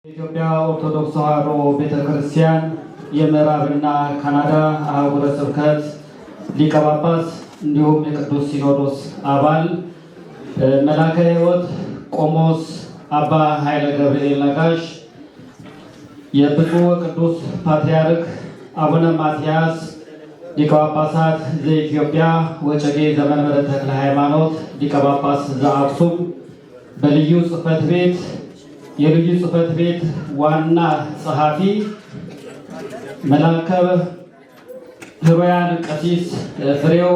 የኢትዮጵያ ኦርቶዶክስ ተዋሕዶ ቤተክርስቲያን የምዕራብና ካናዳ አህጉረ ስብከት ሊቀ ጳጳስ እንዲሁም የቅዱስ ሲኖዶስ አባል መላከ ሕይወት ቆሞስ አባ ኃይለ ገብርኤል ነጋሽ፣ የብፁዕ ቅዱስ ፓትርያርክ አቡነ ማትያስ ሊቀ ጳጳሳት ዘኢትዮጵያ ወዕጨጌ ዘመንበረ ተክለ ሃይማኖት ሊቀ ጳጳስ ዘአክሱም፣ በልዩ ጽሕፈት ቤት የልዩ ጽሕፈት ቤት ዋና ጸሐፊ መላከ ሕሩያን ቀሲስ ፍሬው፣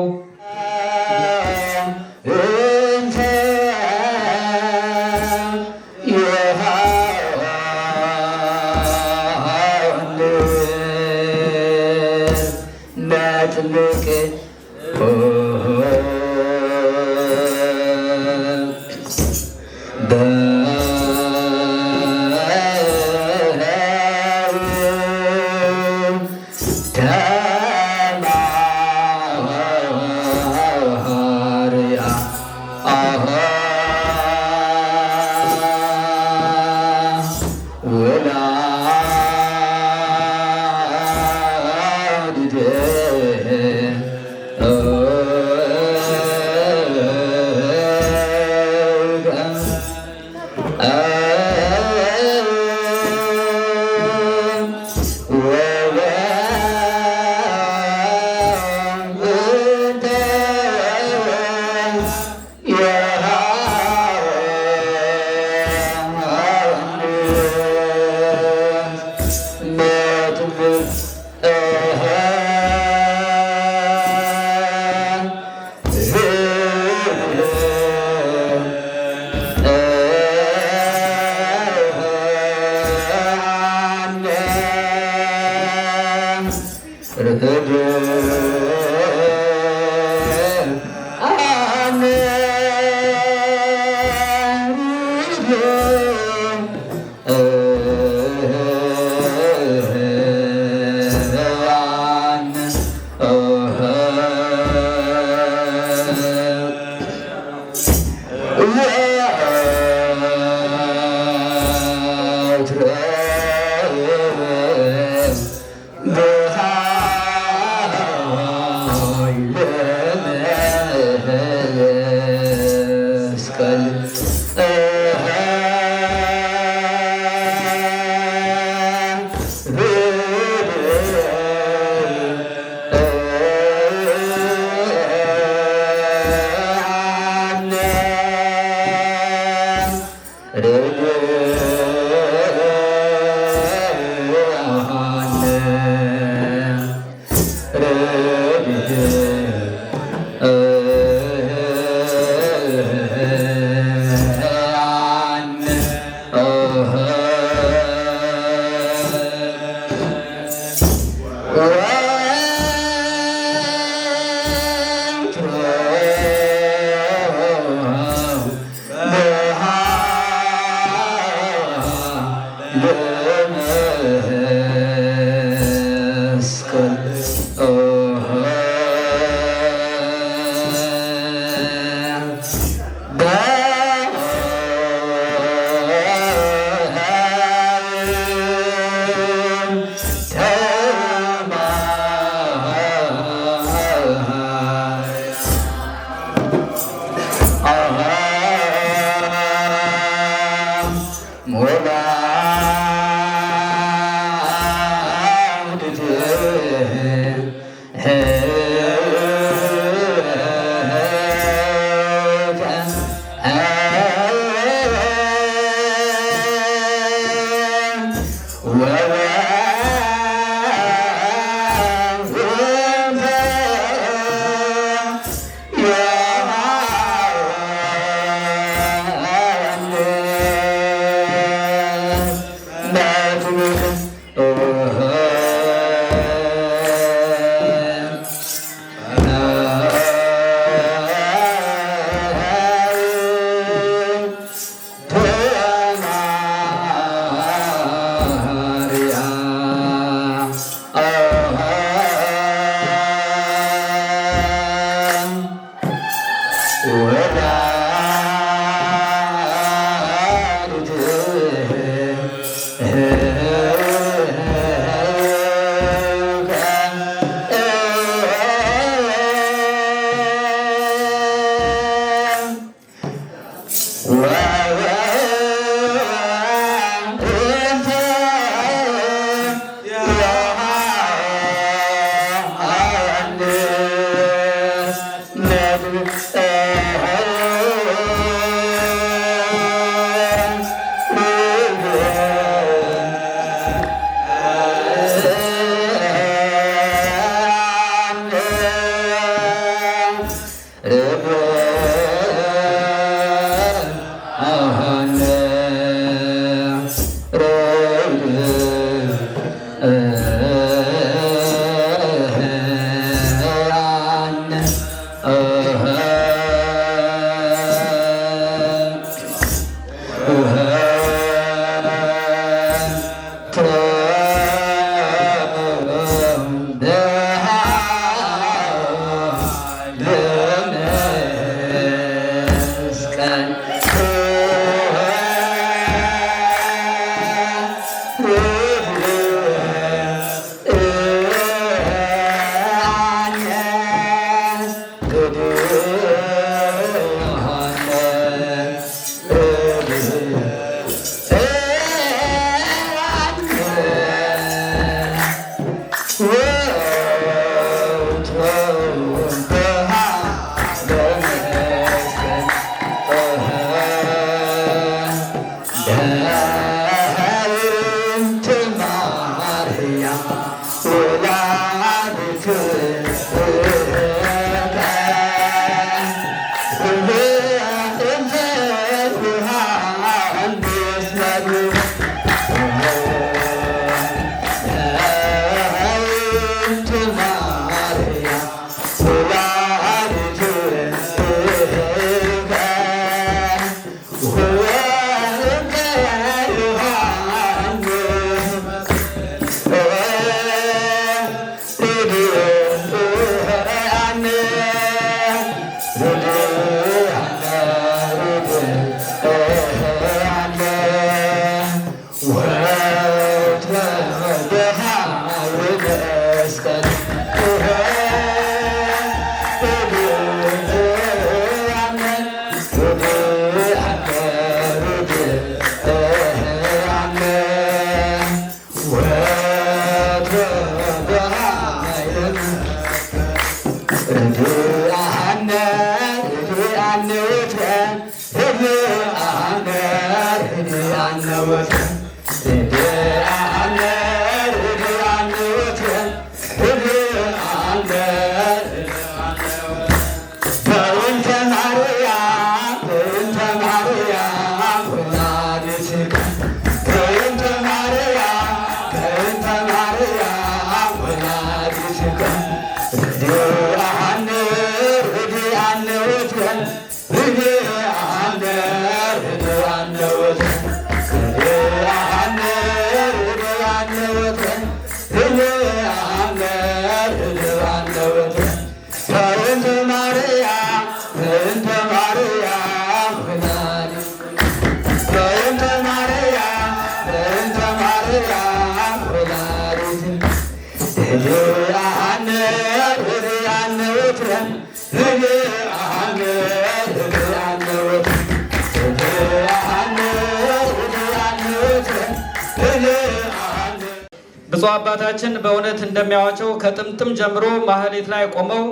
ብፁዕ አባታችን በእውነት እንደሚያዋቸው ከጥምጥም ጀምሮ ማህሌት ላይ ቆመው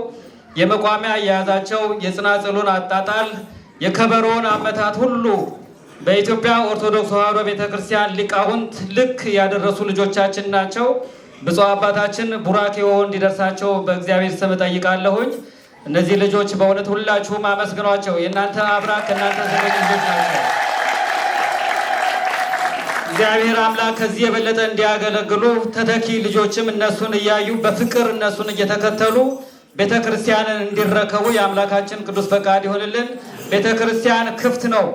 የመቋሚያ አያያዛቸው፣ የጽናጽሉን አጣጣል፣ የከበሮውን አመታት ሁሉ በኢትዮጵያ ኦርቶዶክስ ተዋሕዶ ቤተክርስቲያን ሊቃውንት ልክ ያደረሱ ልጆቻችን ናቸው። ብፁዕ አባታችን ቡራኬው እንዲደርሳቸው በእግዚአብሔር ስም እጠይቃለሁኝ። እነዚህ ልጆች በእውነት ሁላችሁም አመስግኗቸው። የእናንተ አብራክ ከእናንተ ዘመድ ልጆች ናቸው። እግዚአብሔር አምላክ ከዚህ የበለጠ እንዲያገለግሉ ተተኪ ልጆችም እነሱን እያዩ በፍቅር እነሱን እየተከተሉ ቤተ ክርስቲያንን እንዲረከቡ የአምላካችን ቅዱስ ፈቃድ ይሆንልን። ቤተ ክርስቲያን ክፍት ነው።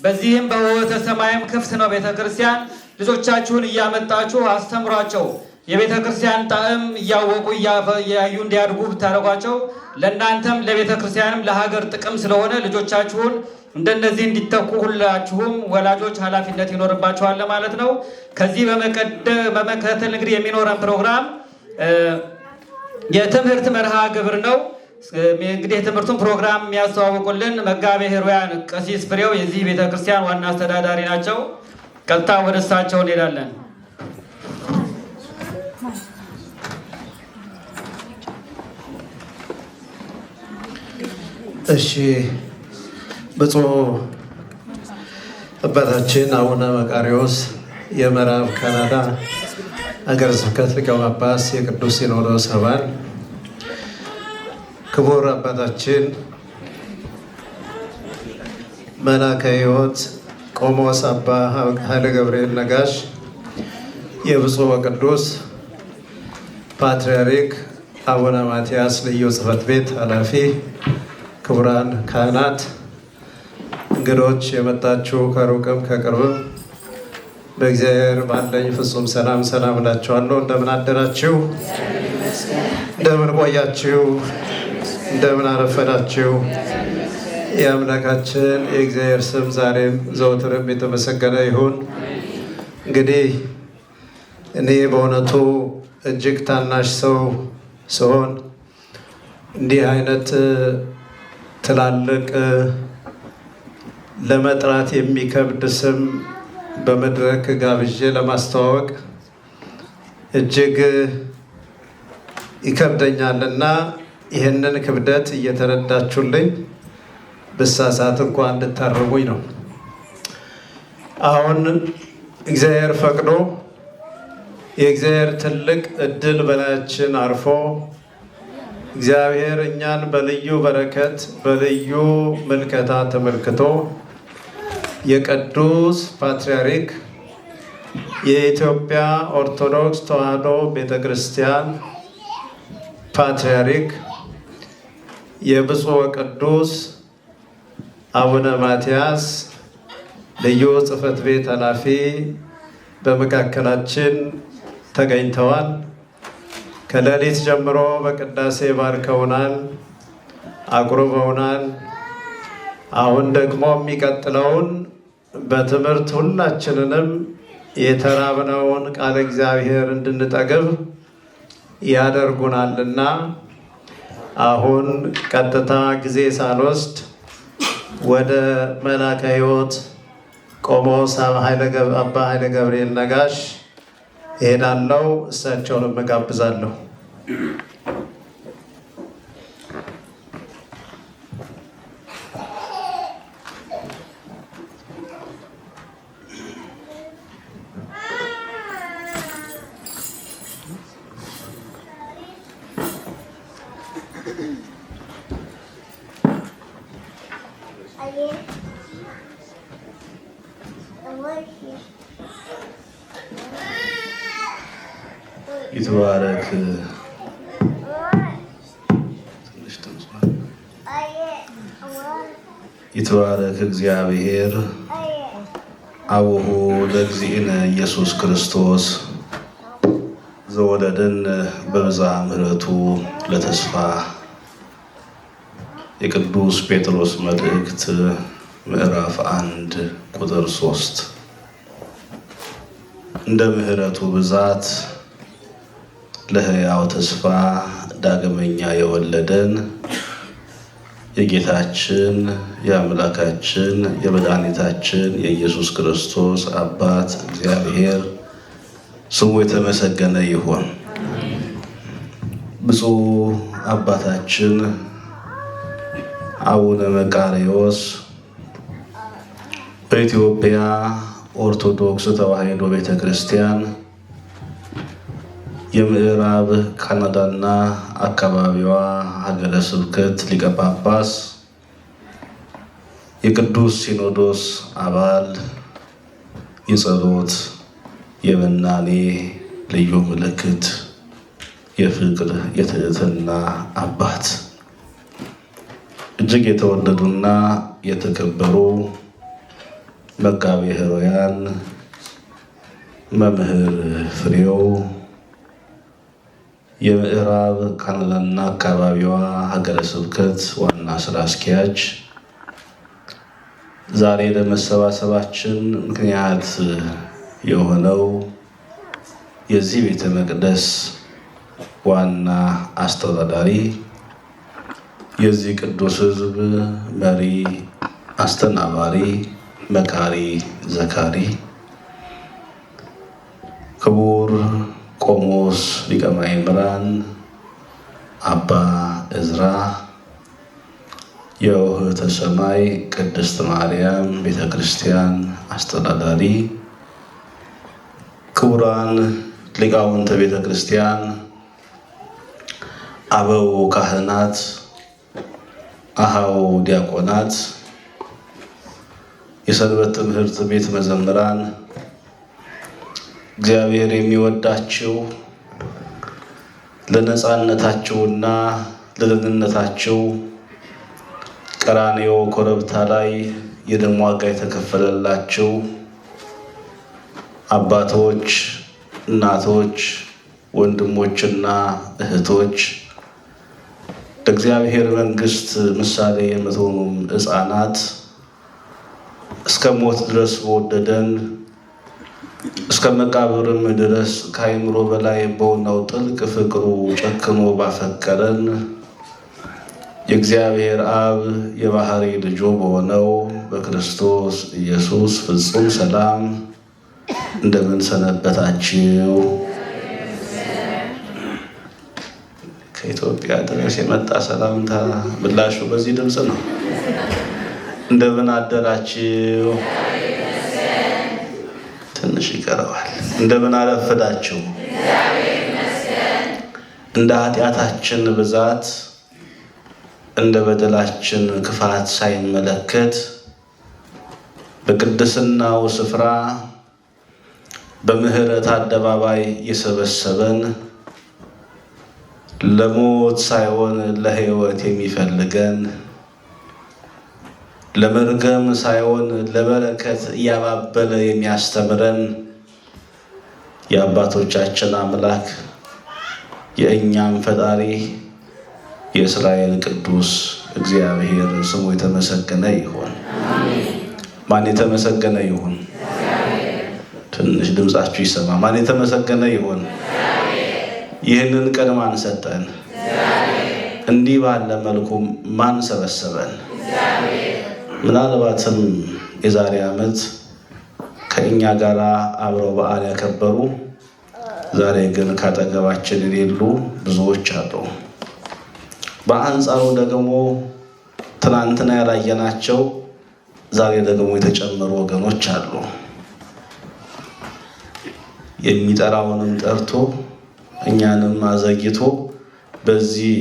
በዚህም በሕይወተ ሰማይም ክፍት ነው ቤተ ክርስቲያን። ልጆቻችሁን እያመጣችሁ አስተምሯቸው። የቤተ ክርስቲያን ጣዕም እያወቁ እያዩ እንዲያድጉ ብታደርጓቸው ለእናንተም ለቤተ ክርስቲያንም ለሀገር ጥቅም ስለሆነ ልጆቻችሁን እንደነዚህ እንዲተኩ ሁላችሁም ወላጆች ኃላፊነት ይኖርባችኋል ማለት ነው። ከዚህ በመከተል እንግዲህ የሚኖረን ፕሮግራም የትምህርት መርሃ ግብር ነው። እንግዲህ የትምህርቱን ፕሮግራም የሚያስተዋውቁልን መጋቤ ኅሩያን ቀሲስ ፍሬው የዚህ ቤተክርስቲያን ዋና አስተዳዳሪ ናቸው። ቀጥታ ወደ እሳቸው እንሄዳለን። እሺ፣ ብፁዕ አባታችን አቡነ መቃርዮስ የምዕራብ ካናዳ ሀገረ ስብከት ሊቀ ጳጳስ የቅዱስ ሲኖዶስ አባል፣ ክቡር አባታችን መላከ ሕይወት ቆሞስ አባ ኃይለ ገብርኤል ነጋሽ የብፁዕ ወቅዱስ ፓትርያርክ አቡነ ማትያስ ልዩ ጽሕፈት ቤት ኃላፊ፣ ክቡራን ካህናት፣ እንግዶች፣ የመጣችሁ ከሩቅም ከቅርብም በእግዚአብሔር ባለኝ ፍጹም ሰላም እላችኋለሁ። እንደምን አደራችሁ? እንደምን ቆያችሁ? እንደምን አረፈዳችሁ? የአምላካችን የእግዚአብሔር ስም ዛሬም ዘወትርም የተመሰገነ ይሁን። እንግዲህ እኔ በእውነቱ እጅግ ታናሽ ሰው ስሆን እንዲህ አይነት ትላልቅ ለመጥራት የሚከብድ ስም በመድረክ ጋብዤ ለማስተዋወቅ እጅግ ይከብደኛልና ይህንን ክብደት እየተረዳችሁልኝ ብሳሳት እንኳን እንድታርሙኝ ነው። አሁን እግዚአብሔር ፈቅዶ የእግዚአብሔር ትልቅ እድል በላያችን አርፎ እግዚአብሔር እኛን በልዩ በረከት በልዩ ምልከታ ተመልክቶ የቅዱስ ፓትርያርክ የኢትዮጵያ ኦርቶዶክስ ተዋሕዶ ቤተክርስቲያን ፓትርያርክ የብፁዕ ወቅዱስ አቡነ ማትያስ ልዩ ጽሕፈት ቤት ኃላፊ በመካከላችን ተገኝተዋል። ከሌሊት ጀምሮ በቅዳሴ ባርከውናል፣ አቁርበውናል። አሁን ደግሞ የሚቀጥለውን በትምህርት ሁላችንንም የተራብነውን ቃለ እግዚአብሔር እንድንጠግብ ያደርጉናልና አሁን ቀጥታ ጊዜ ሳልወስድ ወደ መላከ ሕይወት ቆሞስ አባ ኃይለ ገብርኤል ነጋሽ እሄዳለሁ። እሳቸውንም እጋብዛለሁ። ይትባረክ እግዚአብሔር አቡሁ ለእግዚእነ ኢየሱስ ክርስቶስ ዘወለደን በብዝኃ ምሕረቱ ለተስፋ። የቅዱስ ጴጥሮስ መልእክት ምዕራፍ 1 ቁጥር 3 እንደ ምሕረቱ ብዛት ለሕያው ተስፋ ዳግመኛ የወለደን የጌታችን የአምላካችን የመድኃኒታችን የኢየሱስ ክርስቶስ አባት እግዚአብሔር ስሙ የተመሰገነ ይሁን። ብፁዕ አባታችን አቡነ መቃርዮስ በኢትዮጵያ ኦርቶዶክስ ተዋሕዶ ቤተክርስቲያን የምዕራብ ካናዳና አካባቢዋ ሀገረ ስብከት ሊቀ ጳጳስ፣ የቅዱስ ሲኖዶስ አባል፣ የጸሎት የመናኔ ልዩ ምልክት፣ የፍቅር የትህትና አባት፣ እጅግ የተወደዱና የተከበሩ መጋቤ ኅሩያን መምህር ፍሬው፣ የምዕራብ ካናዳና አካባቢዋ ሀገረ ስብከት ዋና ስራ አስኪያጅ፣ ዛሬ ለመሰባሰባችን ምክንያት የሆነው የዚህ ቤተ መቅደስ ዋና አስተዳዳሪ፣ የዚህ ቅዱስ ሕዝብ መሪ፣ አስተናባሪ፣ መካሪ፣ ዘካሪ ክቡር ቆሞስ ሊቀ ማእምራን አባ ዕዝራ፣ የውህተ ሰማይ ቅድስት ማርያም ቤተ ክርስቲያን አስተዳዳሪ፣ ክቡራን ሊቃውንተ ቤተ ክርስቲያን፣ አበው ካህናት፣ አሃው ዲያቆናት፣ የሰንበት ትምህርት ቤት መዘምራን፣ እግዚአብሔር የሚወዳችሁ ለነፃነታችሁና ለደህንነታችሁ ቀራንዮ ኮረብታ ላይ የደም ዋጋ የተከፈለላችሁ አባቶች፣ እናቶች፣ ወንድሞችና እህቶች፣ ለእግዚአብሔር መንግሥት ምሳሌ የምትሆኑም ሕፃናት፣ እስከ ሞት ድረስ በወደደን እስከ መቃብርም ድረስ ከአእምሮ በላይ በሆነው ጥልቅ ፍቅሩ ጨክኖ ባፈቀረን የእግዚአብሔር አብ የባህሪ ልጁ በሆነው በክርስቶስ ኢየሱስ ፍጹም ሰላም እንደምን ሰነበታችሁ? ከኢትዮጵያ ድረስ የመጣ ሰላምታ ምላሹ በዚህ ድምፅ ነው። እንደምን አደራችሁ? ትንሽ ይቀረዋል። እንደምን አረፈዳችሁ። እንደ ኃጢአታችን ብዛት እንደ በደላችን ክፋት ሳይመለከት በቅድስናው ስፍራ በምህረት አደባባይ የሰበሰበን ለሞት ሳይሆን ለሕይወት የሚፈልገን ለመርገም ሳይሆን ለበረከት እያባበለ የሚያስተምረን የአባቶቻችን አምላክ የእኛም ፈጣሪ የእስራኤል ቅዱስ እግዚአብሔር ስሙ የተመሰገነ ይሁን። ማን የተመሰገነ ይሁን? ትንሽ ድምጻችሁ ይሰማ። ማን የተመሰገነ ይሁን? ይህንን ቀን ማን ሰጠን? እንዲህ ባለ መልኩ ማን ሰበሰበን? ምናልባትም የዛሬ ዓመት ከእኛ ጋር አብረው በዓል ያከበሩ ዛሬ ግን ካጠገባችን የሌሉ ብዙዎች አሉ። በአንጻሩ ደግሞ ትናንትና ያላየናቸው ዛሬ ደግሞ የተጨመሩ ወገኖች አሉ። የሚጠራውንም ጠርቶ እኛንም አዘግይቶ በዚህ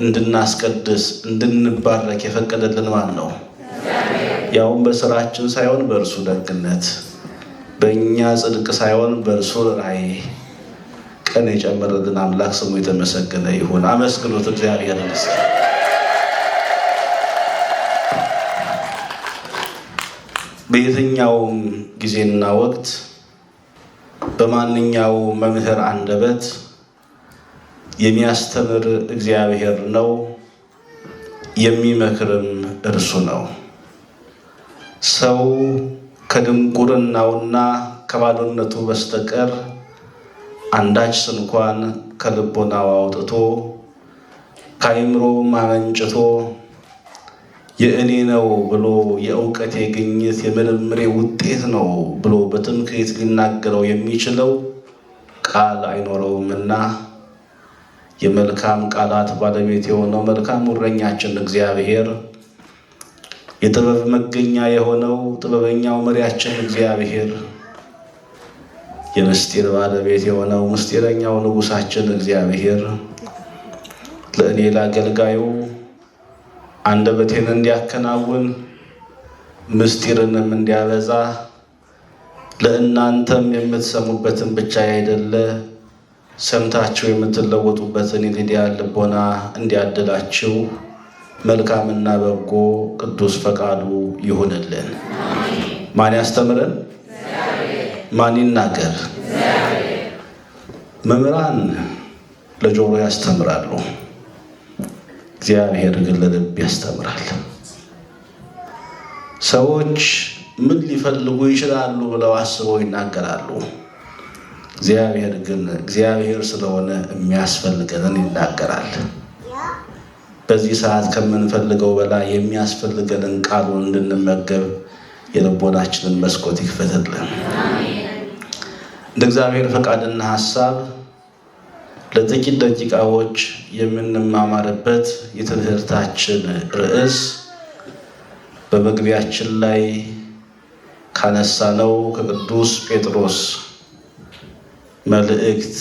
እንድናስቀድስ እንድንባረክ የፈቀደልን ማን ነው? ያውም በስራችን ሳይሆን በእርሱ ደግነት፣ በእኛ ጽድቅ ሳይሆን በእርሱ ራእይ ቀን የጨመረልን አምላክ ስሙ የተመሰገነ ይሁን። አመስግኑት እግዚአብሔርን። በየትኛውም ጊዜና ወቅት በማንኛው መምህር አንደበት የሚያስተምር እግዚአብሔር ነው፣ የሚመክርም እርሱ ነው። ሰው ከድንቁርናውና ከባዶነቱ በስተቀር አንዳች እንኳን ከልቦናው አውጥቶ ከአእምሮም አመንጭቶ የእኔ ነው ብሎ የእውቀቴ ግኝት የምርምሬ ውጤት ነው ብሎ በትምክህት ሊናገረው የሚችለው ቃል አይኖረውምና የመልካም ቃላት ባለቤት የሆነው መልካም እረኛችን እግዚአብሔር፣ የጥበብ መገኛ የሆነው ጥበበኛው መሪያችን እግዚአብሔር፣ የምስጢር ባለቤት የሆነው ምስጢረኛው ንጉሳችን እግዚአብሔር ለእኔ ለአገልጋዩ አንደበቴን እንዲያከናውን ምስጢርንም እንዲያበዛ ለእናንተም የምትሰሙበትን ብቻ አይደለ ሰምታችሁ የምትለወጡበትን የሊዲያ ልቦና እንዲያድላችሁ መልካምና በጎ ቅዱስ ፈቃዱ ይሁንልን። ማን ያስተምረን? ማን ይናገር? መምህራን ለጆሮ ያስተምራሉ፣ እግዚአብሔር ግን ለልብ ያስተምራል። ሰዎች ምን ሊፈልጉ ይችላሉ ብለው አስበው ይናገራሉ። እግዚአብሔር ግን እግዚአብሔር ስለሆነ የሚያስፈልገንን ይናገራል። በዚህ ሰዓት ከምንፈልገው በላይ የሚያስፈልገንን ቃሉን እንድንመገብ የልቦናችንን መስኮት ይክፈትልን። እንደ እግዚአብሔር ፈቃድና ሐሳብ ለጥቂት ደቂቃዎች የምንማማርበት የትምህርታችን ርዕስ በመግቢያችን ላይ ካነሳነው ከቅዱስ ጴጥሮስ መልእክት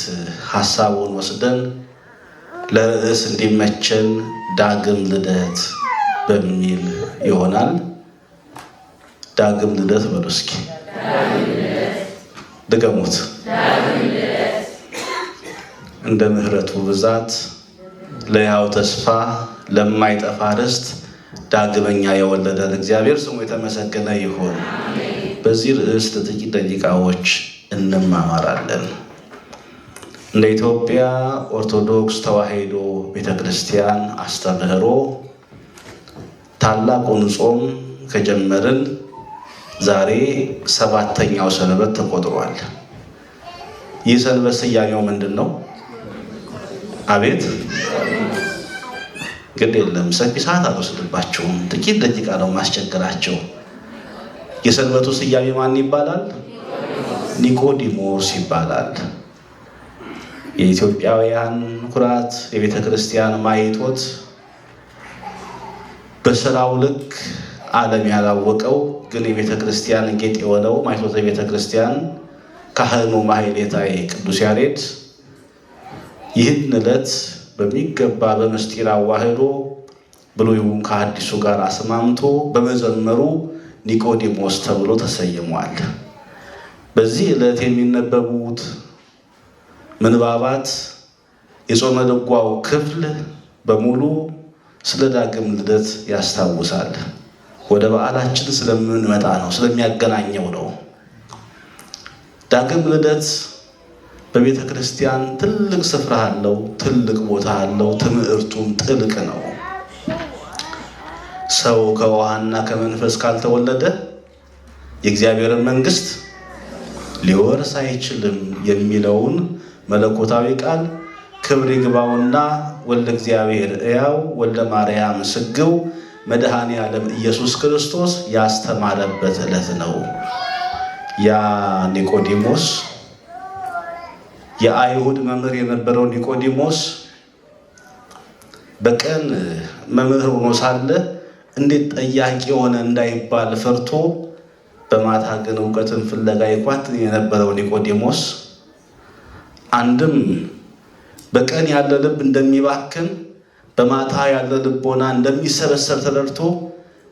ሐሳቡን ወስደን ለርዕስ እንዲመቸን ዳግም ልደት በሚል ይሆናል። ዳግም ልደት በሉ እስኪ ድገሙት። እንደ ምሕረቱ ብዛት ለሕያው ተስፋ ለማይጠፋ ርስት ዳግመኛ የወለደን እግዚአብሔር ስሙ የተመሰገነ ይሁን። በዚህ ርዕስ ለጥቂት ደቂቃዎች እንማማራለን። እንደ ኢትዮጵያ ኦርቶዶክስ ተዋሕዶ ቤተክርስቲያን አስተምህሮ ታላቁን ጾም ከጀመርን ዛሬ 7ኛው ሰንበት ተቆጥሯል። ይህ ሰንበት ስያሜው ምንድን ነው? አቤት ግድ የለም ሰፊ ሰዓት አልወስድባቸውም። ጥቂት ደቂቃ ነው ማስቸገራቸው። የሰንበቱ ስያሜ ማን ይባላል? ኒቆዲሞስ ይባላል። የኢትዮጵያውያን ኩራት፣ የቤተ ክርስቲያን ማይቶት፣ በስራው ልክ ዓለም ያላወቀው ግን የቤተ ክርስቲያን ጌጥ የሆነው ማይቶት የቤተ ክርስቲያን ካህኑ ማሕሌታይ ቅዱስ ያሬድ ይህን ዕለት በሚገባ በምስጢር አዋህዶ ብሉይውን ከአዲሱ ጋር አስማምቶ በመዘመሩ ኒቆዲሞስ ተብሎ ተሰይሟል። በዚህ ዕለት የሚነበቡት ምንባባት የጾመ ድጓው ክፍል በሙሉ ስለ ዳግም ልደት ያስታውሳል። ወደ በዓላችን ስለምንመጣ ነው፣ ስለሚያገናኘው ነው። ዳግም ልደት በቤተ ክርስቲያን ትልቅ ስፍራ አለው፣ ትልቅ ቦታ አለው። ትምህርቱም ጥልቅ ነው። ሰው ከውሃና ከመንፈስ ካልተወለደ የእግዚአብሔርን መንግሥት ሊወርስ አይችልም የሚለውን መለኮታዊ ቃል ክብር ይግባውና ወልደ እግዚአብሔር ሕያው ወልደ ማርያም ስግው መድኃኔ ዓለም ኢየሱስ ክርስቶስ ያስተማረበት ዕለት ነው። ያ ኒቆዲሞስ የአይሁድ መምህር የነበረው ኒቆዲሞስ በቀን መምህር ሆኖ ሳለ እንዴት ጠያቂ ሆነ እንዳይባል ፈርቶ በማታ ግን እውቀትን ፍለጋ ይኳትን የነበረው ኒቆዲሞስ አንድም በቀን ያለ ልብ እንደሚባክን በማታ ያለ ልቦና እንደሚሰበሰብ ተረድቶ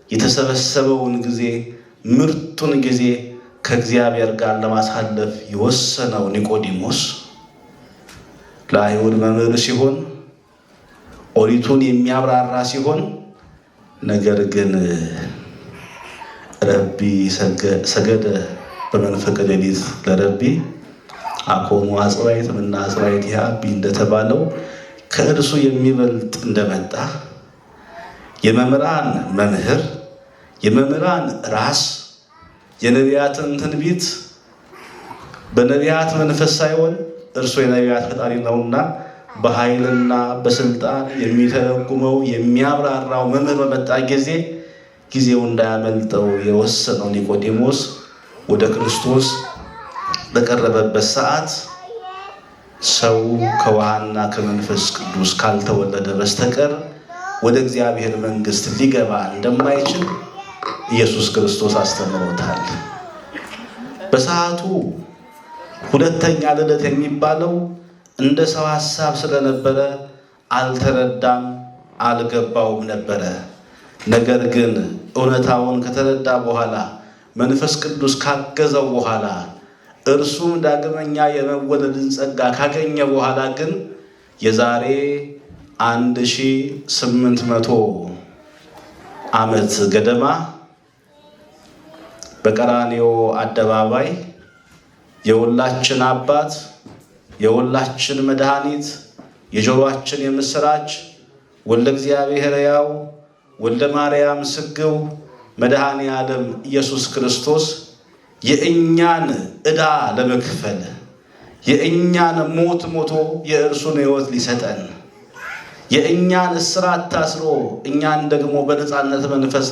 የተሰበሰበውን ጊዜ ምርጡን ጊዜ ከእግዚአብሔር ጋር ለማሳለፍ የወሰነው ኒቆዲሞስ ለአይሁድ መምህር ሲሆን ኦሪቱን የሚያብራራ ሲሆን ነገር ግን ረቢ ሰገደ በመንፈቀ ሌሊት ለረቢ አኮኑ አጽባይት ምና አጽባይት ያቢ እንደተባለው ከእርሱ የሚበልጥ እንደመጣ የመምህራን መምህር የመምህራን ራስ የነቢያትን ትንቢት በነቢያት መንፈስ ሳይሆን እርሱ የነቢያት ፈጣሪ ነውና በኃይልና በስልጣን የሚተረጉመው የሚያብራራው መምህር በመጣ ጊዜ ጊዜው እንዳያመልጠው የወሰነው ኒቆዲሞስ ወደ ክርስቶስ በቀረበበት ሰዓት ሰው ከውሃና ከመንፈስ ቅዱስ ካልተወለደ በስተቀር ወደ እግዚአብሔር መንግሥት ሊገባ እንደማይችል ኢየሱስ ክርስቶስ አስተምሮታል። በሰዓቱ ሁለተኛ ልደት የሚባለው እንደ ሰው ሐሳብ ስለነበረ አልተረዳም፣ አልገባውም ነበረ። ነገር ግን እውነታውን ከተረዳ በኋላ መንፈስ ቅዱስ ካገዘው በኋላ እርሱም ዳግመኛ የመወለድን ጸጋ ካገኘ በኋላ ግን የዛሬ 1800 ዓመት ገደማ በቀራንዮ አደባባይ የሁላችን አባት የሁላችን መድኃኒት የጆሮአችን የምስራች ወልደ እግዚአብሔር ሕያው ወልደ ማርያም ስግው መድኃኔ ዓለም ኢየሱስ ክርስቶስ የእኛን ዕዳ ለመክፈል የእኛን ሞት ሞቶ የእርሱን ሕይወት ሊሰጠን የእኛን እስራት ታስሮ እኛን ደግሞ በነፃነት መንፈስ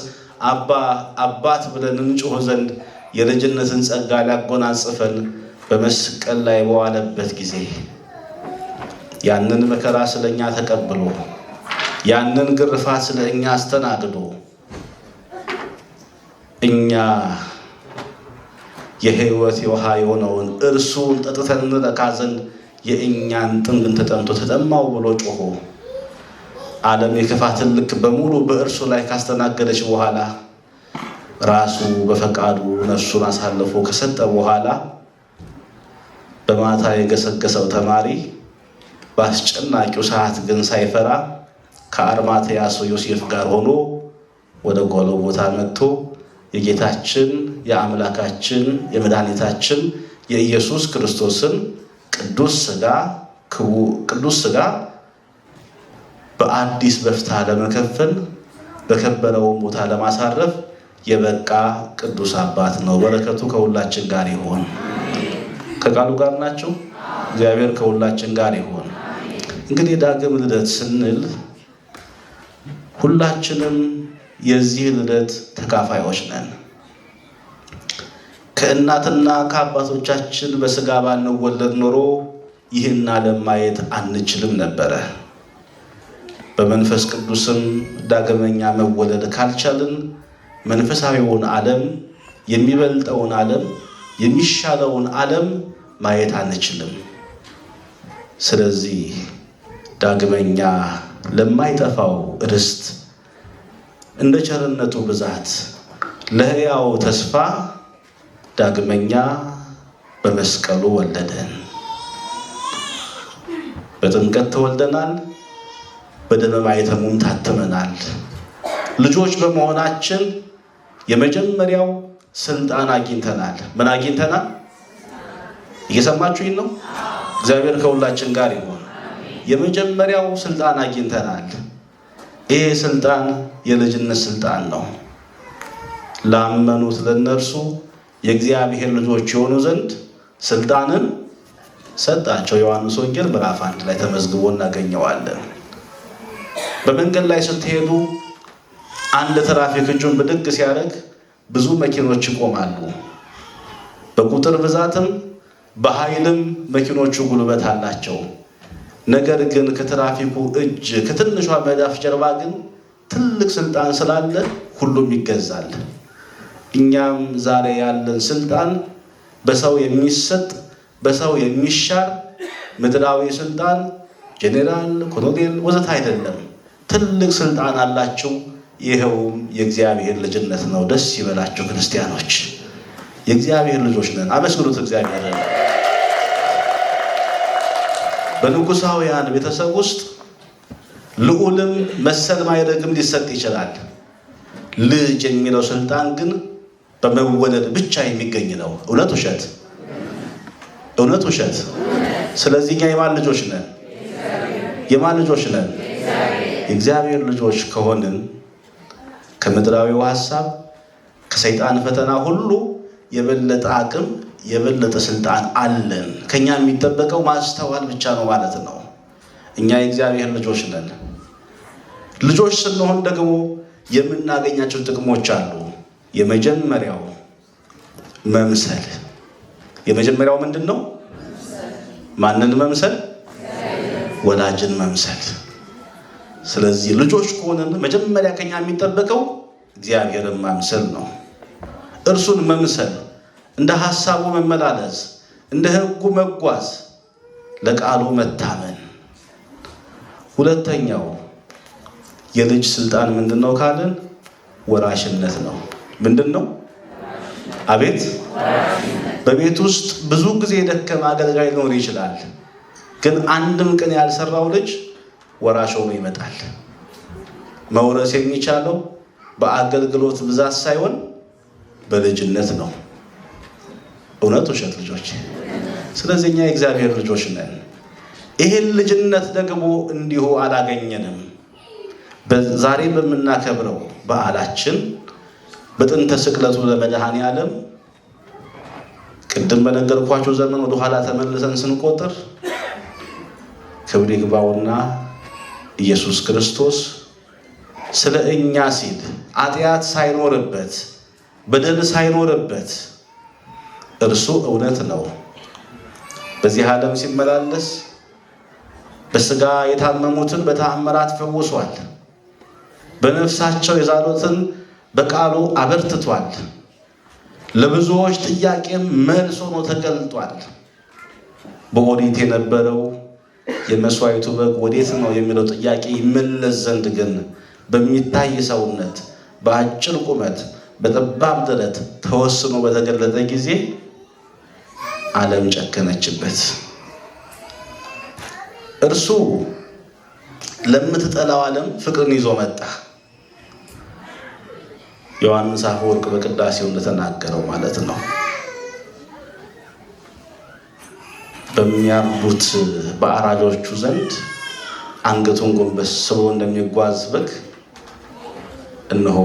አባት ብለን እንጮህ ዘንድ የልጅነትን ጸጋ ሊያጎናጽፈን በመስቀል ላይ በዋለበት ጊዜ ያንን መከራ ስለኛ ተቀብሎ ያንን ግርፋት ስለኛ አስተናግዶ እኛ የሕይወት የውሃ የሆነውን እርሱን ጠጥተን እንረካ ዘንድ የእኛን ጥምን ተጠምቶ ተጠማው ብሎ ጮሆ ዓለም የክፋትን ልክ በሙሉ በእርሱ ላይ ካስተናገደች በኋላ ራሱ በፈቃዱ ነፍሱን አሳልፎ ከሰጠ በኋላ በማታ የገሰገሰው ተማሪ በአስጨናቂው ሰዓት ግን ሳይፈራ ከአርማትያሱ ዮሴፍ ጋር ሆኖ ወደ ጎልጎታ መጥቶ የጌታችን የአምላካችን የመድኃኒታችን የኢየሱስ ክርስቶስን ቅዱስ ሥጋ በአዲስ በፍታ ለመከፈል በከበረው ቦታ ለማሳረፍ የበቃ ቅዱስ አባት ነው። በረከቱ ከሁላችን ጋር ይሁን። ከቃሉ ጋር ናቸው። እግዚአብሔር ከሁላችን ጋር ይሁን። እንግዲህ ዳግም ልደት ስንል ሁላችንም የዚህ ልደት ተካፋዮች ነን። ከእናትና ከአባቶቻችን በስጋ ባንወለድ ኖሮ ይህን ዓለም ማየት አንችልም ነበረ። በመንፈስ ቅዱስም ዳግመኛ መወለድ ካልቻልን መንፈሳዊውን ዓለም የሚበልጠውን ዓለም የሚሻለውን ዓለም ማየት አንችልም። ስለዚህ ዳግመኛ ለማይጠፋው ርስት እንደ ቸርነቱ ብዛት ለሕያው ተስፋ ዳግመኛ በመስቀሉ ወለደን። በጥምቀት ተወልደናል፣ በደመ ማኅተሙም ታትመናል። ልጆች በመሆናችን የመጀመሪያው ስልጣን አግኝተናል። ምን አግኝተናል? እየሰማችሁኝ ነው? እግዚአብሔር ከሁላችን ጋር ይሁን። የመጀመሪያው ስልጣን አግኝተናል። ይሄ ስልጣን የልጅነት ስልጣን ነው። ላመኑት ለነርሱ የእግዚአብሔር ልጆች የሆኑ ዘንድ ስልጣንን ሰጣቸው። ዮሐንስ ወንጌል ምዕራፍ 1 ላይ ተመዝግቦ እናገኘዋለን። በመንገድ ላይ ስትሄዱ አንድ ትራፊክ እጁን ብድግ ሲያደርግ ብዙ መኪኖች ይቆማሉ። በቁጥር ብዛትም በኃይልም መኪኖቹ ጉልበት አላቸው። ነገር ግን ከትራፊኩ እጅ ከትንሿ መዳፍ ጀርባ ግን ትልቅ ስልጣን ስላለ ሁሉም ይገዛል። እኛም ዛሬ ያለን ስልጣን በሰው የሚሰጥ በሰው የሚሻር ምድራዊ ስልጣን ጄኔራል፣ ኮሎኔል ወዘተ አይደለም። ትልቅ ስልጣን አላችሁ። ይኸውም የእግዚአብሔር ልጅነት ነው። ደስ ይበላችሁ ክርስቲያኖች፣ የእግዚአብሔር ልጆች ነን። አመስግኑት እግዚአብሔር። በንጉሳውያን ቤተሰብ ውስጥ ልዑልም መሰል ማዕረግም ሊሰጥ ይችላል። ልጅ የሚለው ስልጣን ግን በመወለድ ብቻ የሚገኝ ነው። እውነት ውሸት? እውነት ውሸት? ስለዚህ እኛ የማን ልጆች ነን? የማን ልጆች ነን? የእግዚአብሔር ልጆች ከሆንን ከምድራዊው ሐሳብ ከሰይጣን ፈተና ሁሉ የበለጠ አቅም የበለጠ ስልጣን አለን። ከኛ የሚጠበቀው ማስተዋል ብቻ ነው ማለት ነው። እኛ የእግዚአብሔር ልጆች ነን። ልጆች ስንሆን ደግሞ የምናገኛቸው ጥቅሞች አሉ። የመጀመሪያው መምሰል። የመጀመሪያው ምንድን ነው? ማንን መምሰል? ወላጅን መምሰል። ስለዚህ ልጆች ከሆነን መጀመሪያ ከኛ የሚጠበቀው እግዚአብሔርን መምሰል ነው። እርሱን መምሰል፣ እንደ ሐሳቡ መመላለስ፣ እንደ ሕጉ መጓዝ፣ ለቃሉ መታመን። ሁለተኛው የልጅ ስልጣን ምንድን ነው ካልን ወራሽነት ነው። ምንድን ነው? አቤት! በቤት ውስጥ ብዙ ጊዜ የደከመ አገልጋይ ሊኖር ይችላል። ግን አንድም ቀን ያልሰራው ልጅ ወራሽ ሆኖ ይመጣል። መውረስ የሚቻለው በአገልግሎት ብዛት ሳይሆን በልጅነት ነው። እውነት ውሸት ልጆች? ስለዚህ እኛ የእግዚአብሔር ልጆች ነን። ይህን ልጅነት ደግሞ እንዲሁ አላገኘንም። ዛሬ በምናከብረው በዓላችን በጥንተ ስቅለቱ ለመድኃኔዓለም ቅድም በነገርኳቸው ዘመን ወደኋላ ተመልሰን ስንቆጥር ክብር ይግባውና ኢየሱስ ክርስቶስ ስለ እኛ ሲል ኃጢአት ሳይኖርበት በደል ሳይኖርበት እርሱ እውነት ነው በዚህ ዓለም ሲመላለስ በስጋ የታመሙትን በተአምራት ፈውሷል። በነፍሳቸው የዛሉትን በቃሉ አበርትቷል። ለብዙዎች ጥያቄም መልስ ሆኖ ተገልጧል። በኦሪት የነበረው የመስዋዕቱ በግ ወዴት ነው የሚለው ጥያቄ ይመለስ ዘንድ ግን በሚታይ ሰውነት በአጭር ቁመት በጠባብ ደረት ተወስኖ በተገለጠ ጊዜ ዓለም ጨከነችበት። እርሱ ለምትጠላው ዓለም ፍቅርን ይዞ መጣ። ዮሐንስ አፈወርቅ በቅዳሴው እንደተናገረው ማለት ነው። በሚያርዱት በአራጆቹ ዘንድ አንገቱን ጎንበስ ብሎ እንደሚጓዝ በግ እነሆ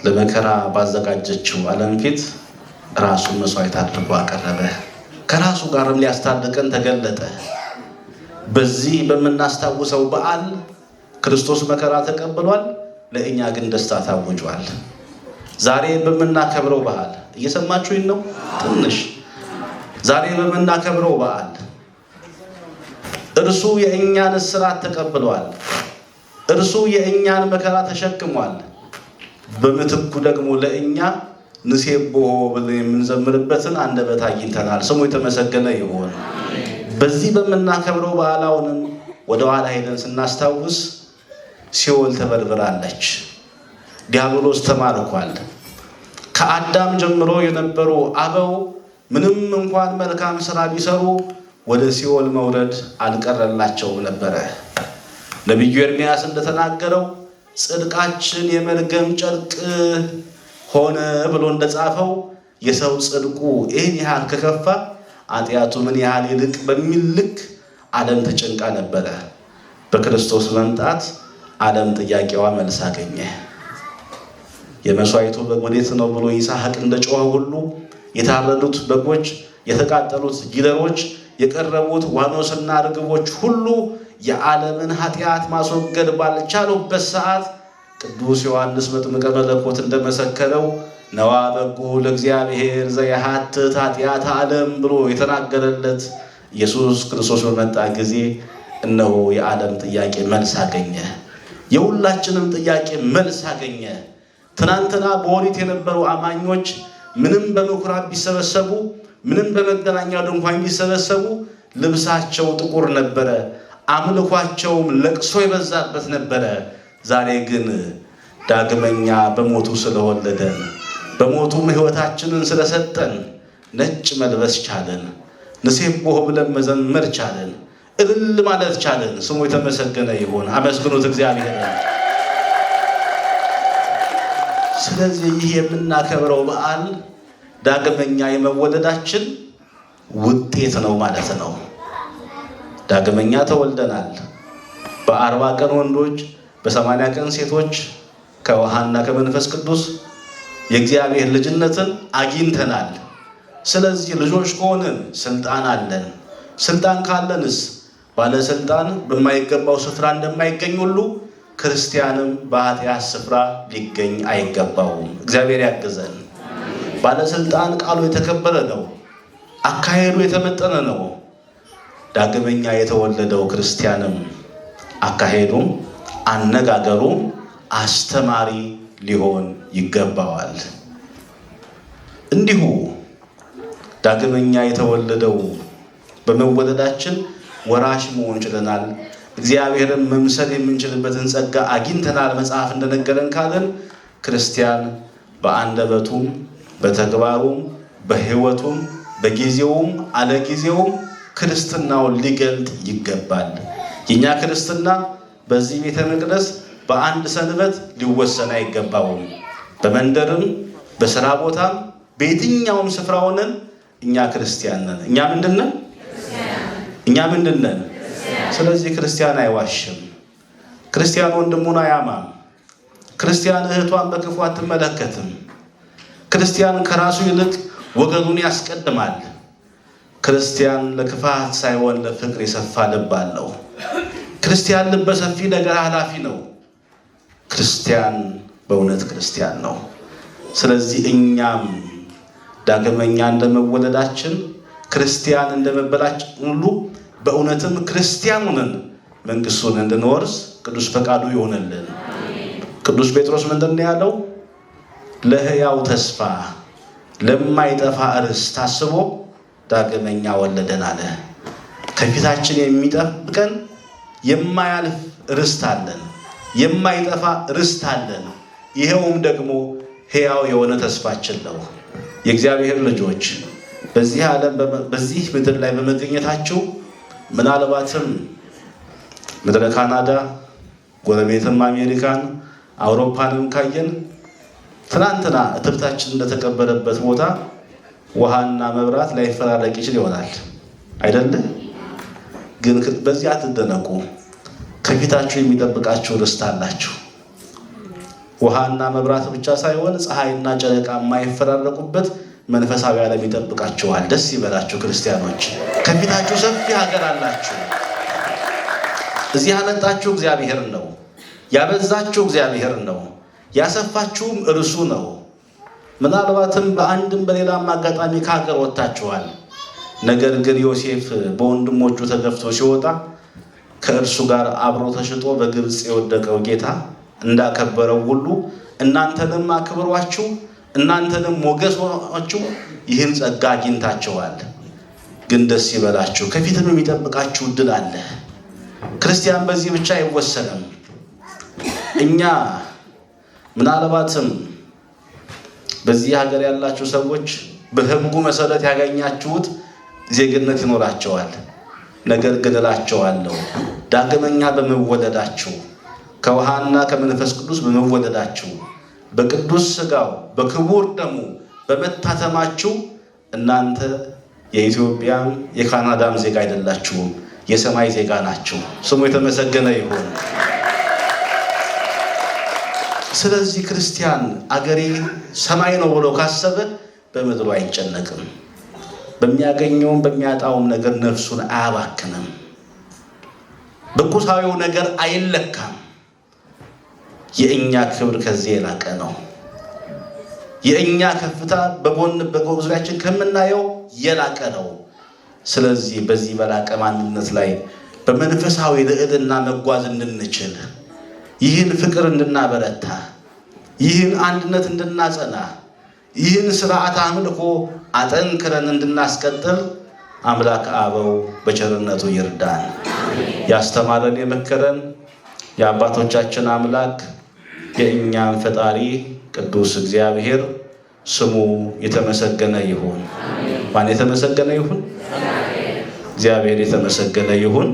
ለመከራ ባዘጋጀችው ዓለም ፊት ራሱን መስዋዕት አድርጎ አቀረበ። ከራሱ ጋርም ሊያስታርቀን ተገለጠ። በዚህ በምናስታውሰው በዓል ክርስቶስ መከራ ተቀብሏል፣ ለእኛ ግን ደስታ ታውጇል። ዛሬ በምናከብረው በዓል እየሰማችሁኝ ነው? ትንሽ ዛሬ በምናከብረው በዓል እርሱ የእኛን እስራት ተቀብሏል። እርሱ የእኛን መከራ ተሸክሟል። በምትኩ ደግሞ ለእኛ ንሴብሖ ብለን የምንዘምርበትን አንደበት አግኝተናል። ስሙ የተመሰገነ ይሁን። በዚህ በምናከብረው በዓላውንም ወደ ኋላ ሄደን ስናስታውስ ሲኦል ተበርብራለች። ዲያብሎስ ተማርኳል። ከአዳም ጀምሮ የነበሩ አበው ምንም እንኳን መልካም ስራ ቢሰሩ ወደ ሲኦል መውረድ አልቀረላቸውም ነበረ። ነቢዩ ኤርምያስ እንደተናገረው ጽድቃችን የመርገም ጨርቅ ሆነ ብሎ እንደጻፈው የሰው ጽድቁ ይህን ያህል ከከፋ ኃጢአቱ ምን ያህል ይልቅ በሚል ልክ ዓለም ተጨንቃ ነበረ። በክርስቶስ መምጣት ዓለም ጥያቄዋ መልስ አገኘ። የመስዋዕቱ በግ ወዴት ነው ብሎ ይስሐቅ እንደጮኸ ሁሉ የታረዱት በጎች፣ የተቃጠሉት ጊደሮች፣ የቀረቡት ዋኖስና ርግቦች ሁሉ የዓለምን ኃጢአት ማስወገድ ባልቻሉበት ሰዓት ቅዱስ ዮሐንስ መጥምቀ መለኮት እንደመሰከረው ነዋ በጉ ለእግዚአብሔር ዘያሐትት ኃጢአተ ዓለም ብሎ የተናገረለት ኢየሱስ ክርስቶስ በመጣ ጊዜ እነሆ የዓለም ጥያቄ መልስ አገኘ። የሁላችንም ጥያቄ መልስ አገኘ። ትናንትና በኦሪት የነበሩ አማኞች ምንም በምኩራብ ቢሰበሰቡ፣ ምንም በመገናኛ ድንኳን ቢሰበሰቡ ልብሳቸው ጥቁር ነበረ፣ አምልኳቸውም ለቅሶ የበዛበት ነበረ። ዛሬ ግን ዳግመኛ በሞቱ ስለወለደን በሞቱም ሕይወታችንን ስለሰጠን ነጭ መልበስ ቻለን። ንሴብሖ ብለን መዘመር ቻለን። እልል ማለት ቻለን። ስሙ የተመሰገነ ይሁን። አመስግኑት እግዚአብሔር። ስለዚህ ይህ የምናከብረው በዓል ዳግመኛ የመወለዳችን ውጤት ነው ማለት ነው። ዳግመኛ ተወልደናል። በ40 ቀን ወንዶች፣ በ80 ቀን ሴቶች ከውሃና ከመንፈስ ቅዱስ የእግዚአብሔር ልጅነትን አግኝተናል። ስለዚህ ልጆች ከሆንን ስልጣን አለን። ስልጣን ካለንስ ባለስልጣን በማይገባው ስፍራ እንደማይገኝ ሁሉ ክርስቲያንም በኃጢአት ስፍራ ሊገኝ አይገባውም። እግዚአብሔር ያግዘን። ባለስልጣን ቃሉ የተከበረ ነው፣ አካሄዱ የተመጠነ ነው። ዳግመኛ የተወለደው ክርስቲያንም አካሄዱም አነጋገሩም አስተማሪ ሊሆን ይገባዋል። እንዲሁ ዳግመኛ የተወለደው በመወለዳችን ወራሽ መሆን ችለናል። እግዚአብሔርን መምሰል የምንችልበትን ጸጋ አግኝተናል። መጽሐፍ እንደነገረን ካለን ክርስቲያን በአንደበቱም በተግባሩም በሕይወቱም በጊዜውም አለጊዜውም ክርስትናውን ሊገልጥ ይገባል። የኛ ክርስትና በዚህ ቤተ መቅደስ በአንድ ሰንበት ሊወሰን አይገባውም። በመንደርም በስራ ቦታም በየትኛውም ስፍራ ሆነን እኛ ክርስቲያን ነን። እኛ ምንድነን? እኛ ምንድነን? ስለዚህ ክርስቲያን አይዋሽም። ክርስቲያን ወንድሙን አያማም። ክርስቲያን እህቷን በክፉ አትመለከትም። ክርስቲያን ከራሱ ይልቅ ወገኑን ያስቀድማል። ክርስቲያን ለክፋት ሳይሆን ለፍቅር የሰፋ ልብ አለው። ክርስቲያን ልበ ሰፊ ነገር ኃላፊ ነው። ክርስቲያን በእውነት ክርስቲያን ነው። ስለዚህ እኛም ዳግመኛ እንደመወለዳችን ክርስቲያን እንደመበላችን ሁሉ በእውነትም ክርስቲያን ሆነን መንግስቱን እንድንወርስ ቅዱስ ፈቃዱ ይሆነልን። ቅዱስ ጴጥሮስ ምንድን ነው ያለው? ለሕያው ተስፋ ለማይጠፋ ርስት ታስቦ ዳግመኛ ወለደን አለ። ከፊታችን የሚጠብቀን የማያልፍ ርስት አለን፣ የማይጠፋ ርስት አለን። ይሄውም ደግሞ ሕያው የሆነ ተስፋችን ነው። የእግዚአብሔር ልጆች በዚህ ዓለም በዚህ ምድር ላይ በመገኘታችሁ ምናልባትም ምድረ ካናዳ ጎረቤትም አሜሪካን አውሮፓንም ካየን ትናንትና እትብታችን እንደተቀበረበት ቦታ ውሃና መብራት ላይፈራረቅ ይችል ይሆናል አይደለ? ግን በዚህ አትደነቁ። ከፊታችሁ የሚጠብቃችሁ ርስት አላችሁ። ውሃና መብራት ብቻ ሳይሆን ፀሐይና ጨረቃ የማይፈራረቁበት መንፈሳዊ ዓለም ይጠብቃችኋል። ደስ ይበላችሁ ክርስቲያኖች፣ ከፊታችሁ ሰፊ ሀገር አላችሁ። እዚህ ያመጣችሁ እግዚአብሔር ነው፣ ያበዛችሁ እግዚአብሔር ነው፣ ያሰፋችሁም እርሱ ነው። ምናልባትም በአንድም በሌላም አጋጣሚ ከሀገር ወጥታችኋል። ነገር ግን ዮሴፍ በወንድሞቹ ተገፍቶ ሲወጣ ከእርሱ ጋር አብሮ ተሽጦ በግብፅ የወደቀው ጌታ እንዳከበረው ሁሉ እናንተንም አክብሯችሁ እናንተንም ሞገስ ሆናችሁ ይህን ጸጋ አግኝታችኋል። ግን ደስ ይበላችሁ፣ ከፊትም የሚጠብቃችሁ ዕድል አለ። ክርስቲያን በዚህ ብቻ አይወሰንም። እኛ ምናልባትም በዚህ ሀገር ያላችሁ ሰዎች በሕጉ መሰረት ያገኛችሁት ዜግነት ይኖራቸዋል። ነገር ግን እላቸዋለሁ ዳግመኛ በመወለዳችሁ ከውሃና ከመንፈስ ቅዱስ በመወለዳችሁ በቅዱስ ሥጋው በክቡር ደሙ በመታተማችሁ እናንተ የኢትዮጵያም የካናዳም ዜጋ አይደላችሁም፣ የሰማይ ዜጋ ናችሁ። ስሙ የተመሰገነ ይሁን። ስለዚህ ክርስቲያን አገሬ ሰማይ ነው ብሎ ካሰበ በምድሩ አይጨነቅም። በሚያገኘውም በሚያጣውም ነገር ነፍሱን አያባክንም። በቁሳዊው ነገር አይለካም። የእኛ ክብር ከዚህ የላቀ ነው። የእኛ ከፍታ በዙሪያችን ከምናየው የላቀ ነው። ስለዚህ በዚህ በላቀ ማንነት ላይ በመንፈሳዊ ልዕልና መጓዝ እንድንችል፣ ይህን ፍቅር እንድናበረታ፣ ይህን አንድነት እንድናጸና፣ ይህን ስርዓተ አምልኮ አጠንክረን እንድናስቀጥል አምላክ አበው በቸርነቱ ይርዳን። ያስተማረን የመከረን የአባቶቻችን አምላክ የእኛም ፈጣሪ ቅዱስ እግዚአብሔር ስሙ የተመሰገነ ይሁን። ማን የተመሰገነ ይሁን? እግዚአብሔር የተመሰገነ ይሁን።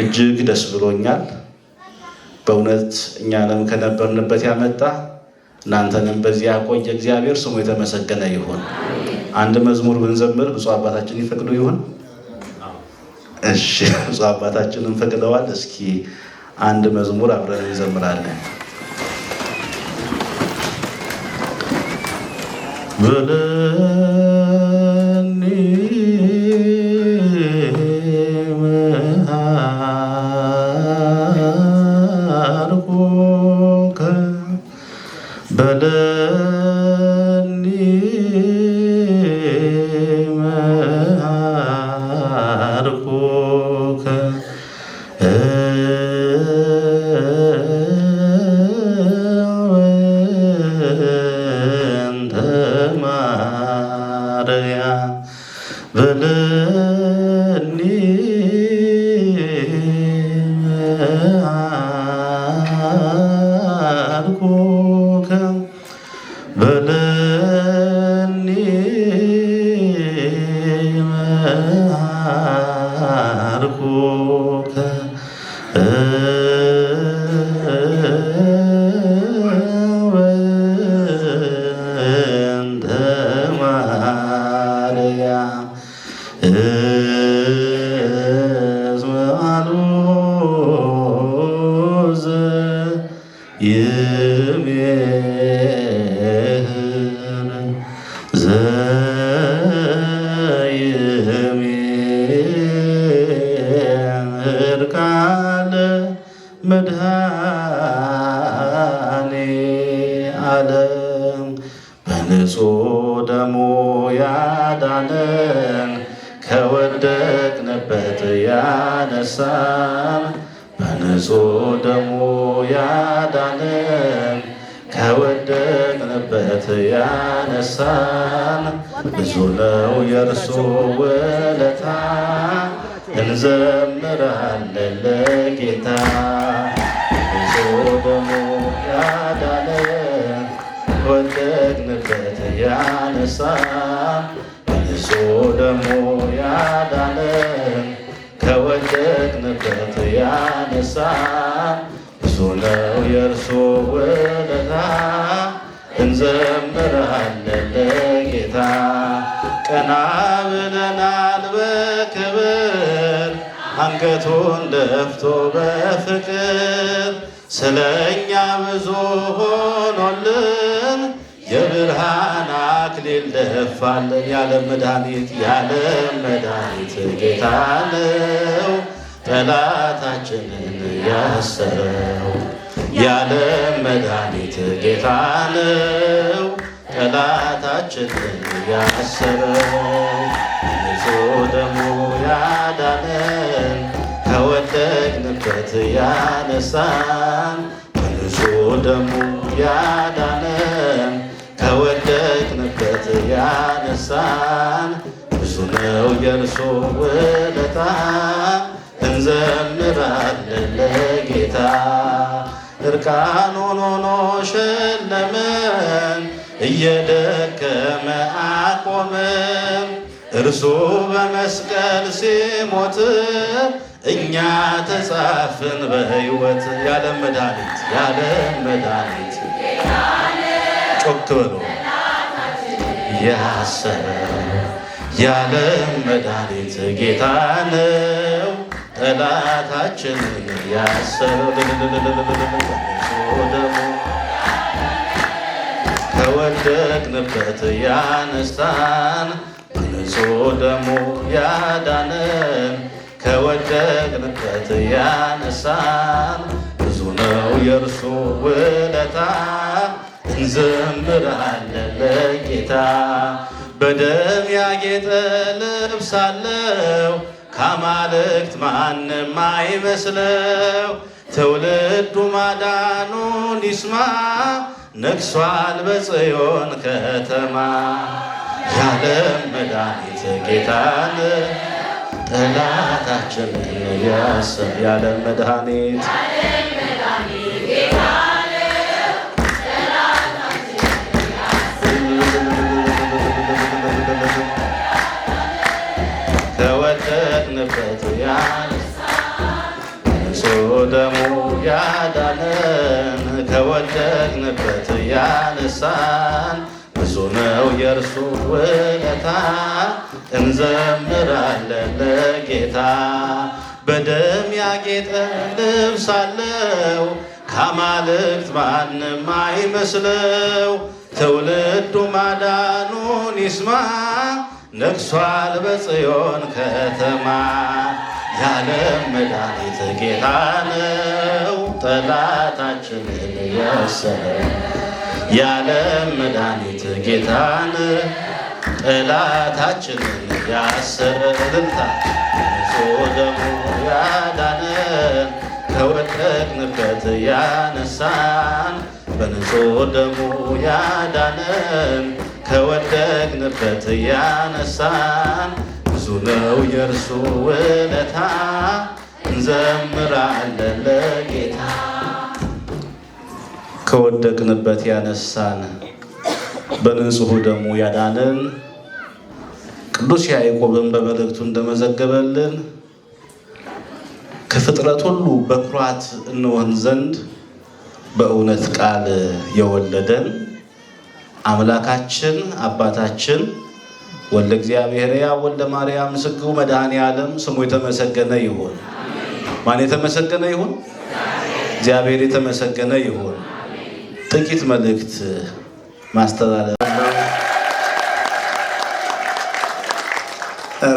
እጅግ ደስ ብሎኛል። በእውነት እኛንም ከነበርንበት ያመጣ እናንተንም በዚህ ያቆየ እግዚአብሔር ስሙ የተመሰገነ ይሁን። አንድ መዝሙር ብንዘምር ብፁዕ አባታችን ይፈቅዱ ይሁን? እሺ፣ ብፁዕ አባታችንም ፈቅደዋል። እስኪ አንድ መዝሙር አብረን እንዘምራለን። በለኒ መሃርኩከ በለኒ መሃርኩከ በለኒ መሃርኩከ በለኒ መሃርኩከ ወእንተ ማርያም እስመ አልቦ ዘይሜህር ቃለ መድኃኔ ዓለም በንጹሕ ደሙ ያዳነን ከወደቅንበት ያነሳን በንጹሕ ደሙ ያዳነን ከወደቅንበት ያነሳን ብዙ ነው የእርሱ ውለታ እንዘምራለን ለጌታ። በንጹሕ ደሙ ያዳነን ከወደቅንበት ያነሳን በንጹሕ ደሙ ያዳነን ከወደቅንበት ያነሳን ብዙ ነው የእርሱ ውለታ እንዘምራለን ለጌታ። ቀና ብለናል በክብር አንገቱን ደፍቶ በፍቅር ስለኛ ብዙ ሆኖልን የብርሃን አክሊል ደፋልን። ያለም መድኃኒት ጌታ ነው ጠላታችንን ያሰረው። ያለም መድኃኒት ጌታ ነው ጠላታችንን ያሰረው። ንጹሕ ደሙ ያዳነን ከወደቅንበት ያነሳን በንጹሕ ደሙ ያዳነን ያነሳን ብዙ ነው የእርሱ ውለታ እንዘምራለን ለጌታ። እርቃኑን ሆኖ ሸለመን እየደከመ አቆመን። እርሱ በመስቀል ሲሞት እኛ ተጻፍን በሕይወት። ያለም መድኃኒት ያለም መድኃኒት ጮክ በሎ ያሰረ ያለም መድኃኒት ጌታ ነው። ጠላታችንን ያሰረው ደግሞ ከወደቅንበት ያነሳን በንጹሕ ደሙ ያዳነን። ከወደቅንበት ያነሳን ብዙ ነው የእርሱ ውለታ እንዘምራለን ለጌታ። በደም ያጌጠ ልብስ አለው ከአማልክት ማንም አይመስለው። ትውልዱ ማዳኑን ይስማ ነግሷል በጽዮን ከተማ። ያለም መድኃኒት ጌታን ጠላታችንን ያሰብ። ያለም መድኃኒት ከወደቅንበት ንጹሕ ደሙ ያዳነን። ከወደቅንበት ያነሳን ብዙ ነው የእርሱ ውለታ እንዘምራለን ለጌታ። በደም ያጌጠ ልብስ አለው ከአማልክት ማንም አይመስለው። ትውልዱ ማዳኑን ይስማ ነግሷል በጽዮን ከተማ። ያለም መድኃኒት ጌታ ነው ጠላታችንን ያሰረ። ያለም መድኃኒት ጌታን ጠላታችንን ያሰረ። እልልታ ንጹሕ ደሙ ያዳነን ከወደቅንበት ያነሳን። በንጹሕ ደሙ ያዳነን ከወደቅንበት ያነሳን ብዙ ነው የእርሱ ውለታ እንዘምራለን ለጌታ። ከወደቅንበት ያነሳን በንጹሕ ደሙ ያዳነን ቅዱስ ያዕቆብን በመልእክቱ እንደመዘገበልን ከፍጥረት ሁሉ በኩራት እንሆን ዘንድ በእውነት ቃል የወለደን አምላካችን አባታችን ወልደ እግዚአብሔር ያ ወልደ ማርያም ስግው መድኃኔ ዓለም ስሙ የተመሰገነ ይሁን። ማን የተመሰገነ ይሁን? እግዚአብሔር የተመሰገነ ይሁን። ጥቂት መልእክት ማስተላለፍ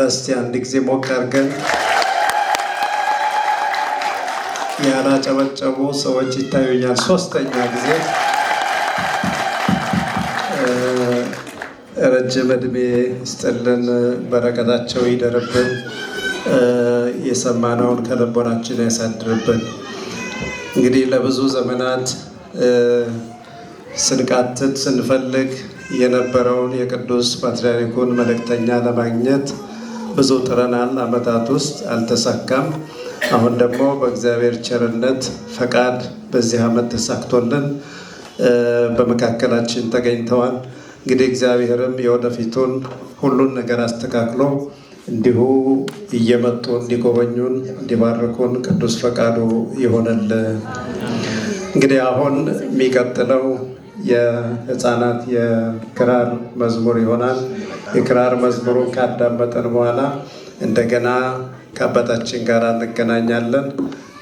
እስቲ አንድ ጊዜ ሞቅ አድርገን ያላጨበጨቡ ሰዎች ይታዩኛል። ሶስተኛ ጊዜ ረጅም ዕድሜ ይስጥልን፣ በረከታቸው ይደርብን፣ የሰማነውን ከልቦናችን ያሳድርብን። እንግዲህ ለብዙ ዘመናት ስንቃትት ስንፈልግ የነበረውን የቅዱስ ፓትርያርኩን መልእክተኛ ለማግኘት ብዙ ጥረናል። ዓመታት ውስጥ አልተሳካም። አሁን ደግሞ በእግዚአብሔር ቸርነት ፈቃድ በዚህ ዓመት ተሳክቶልን በመካከላችን ተገኝተዋል። እንግዲህ እግዚአብሔርም የወደፊቱን ሁሉን ነገር አስተካክሎ እንዲሁ እየመጡ እንዲጎበኙን እንዲባርኩን ቅዱስ ፈቃዱ ይሆንልን። እንግዲህ አሁን የሚቀጥለው የሕፃናት የክራር መዝሙር ይሆናል። የክራር መዝሙሩን ካዳመጠን በኋላ እንደገና ከአባታችን ጋር እንገናኛለን።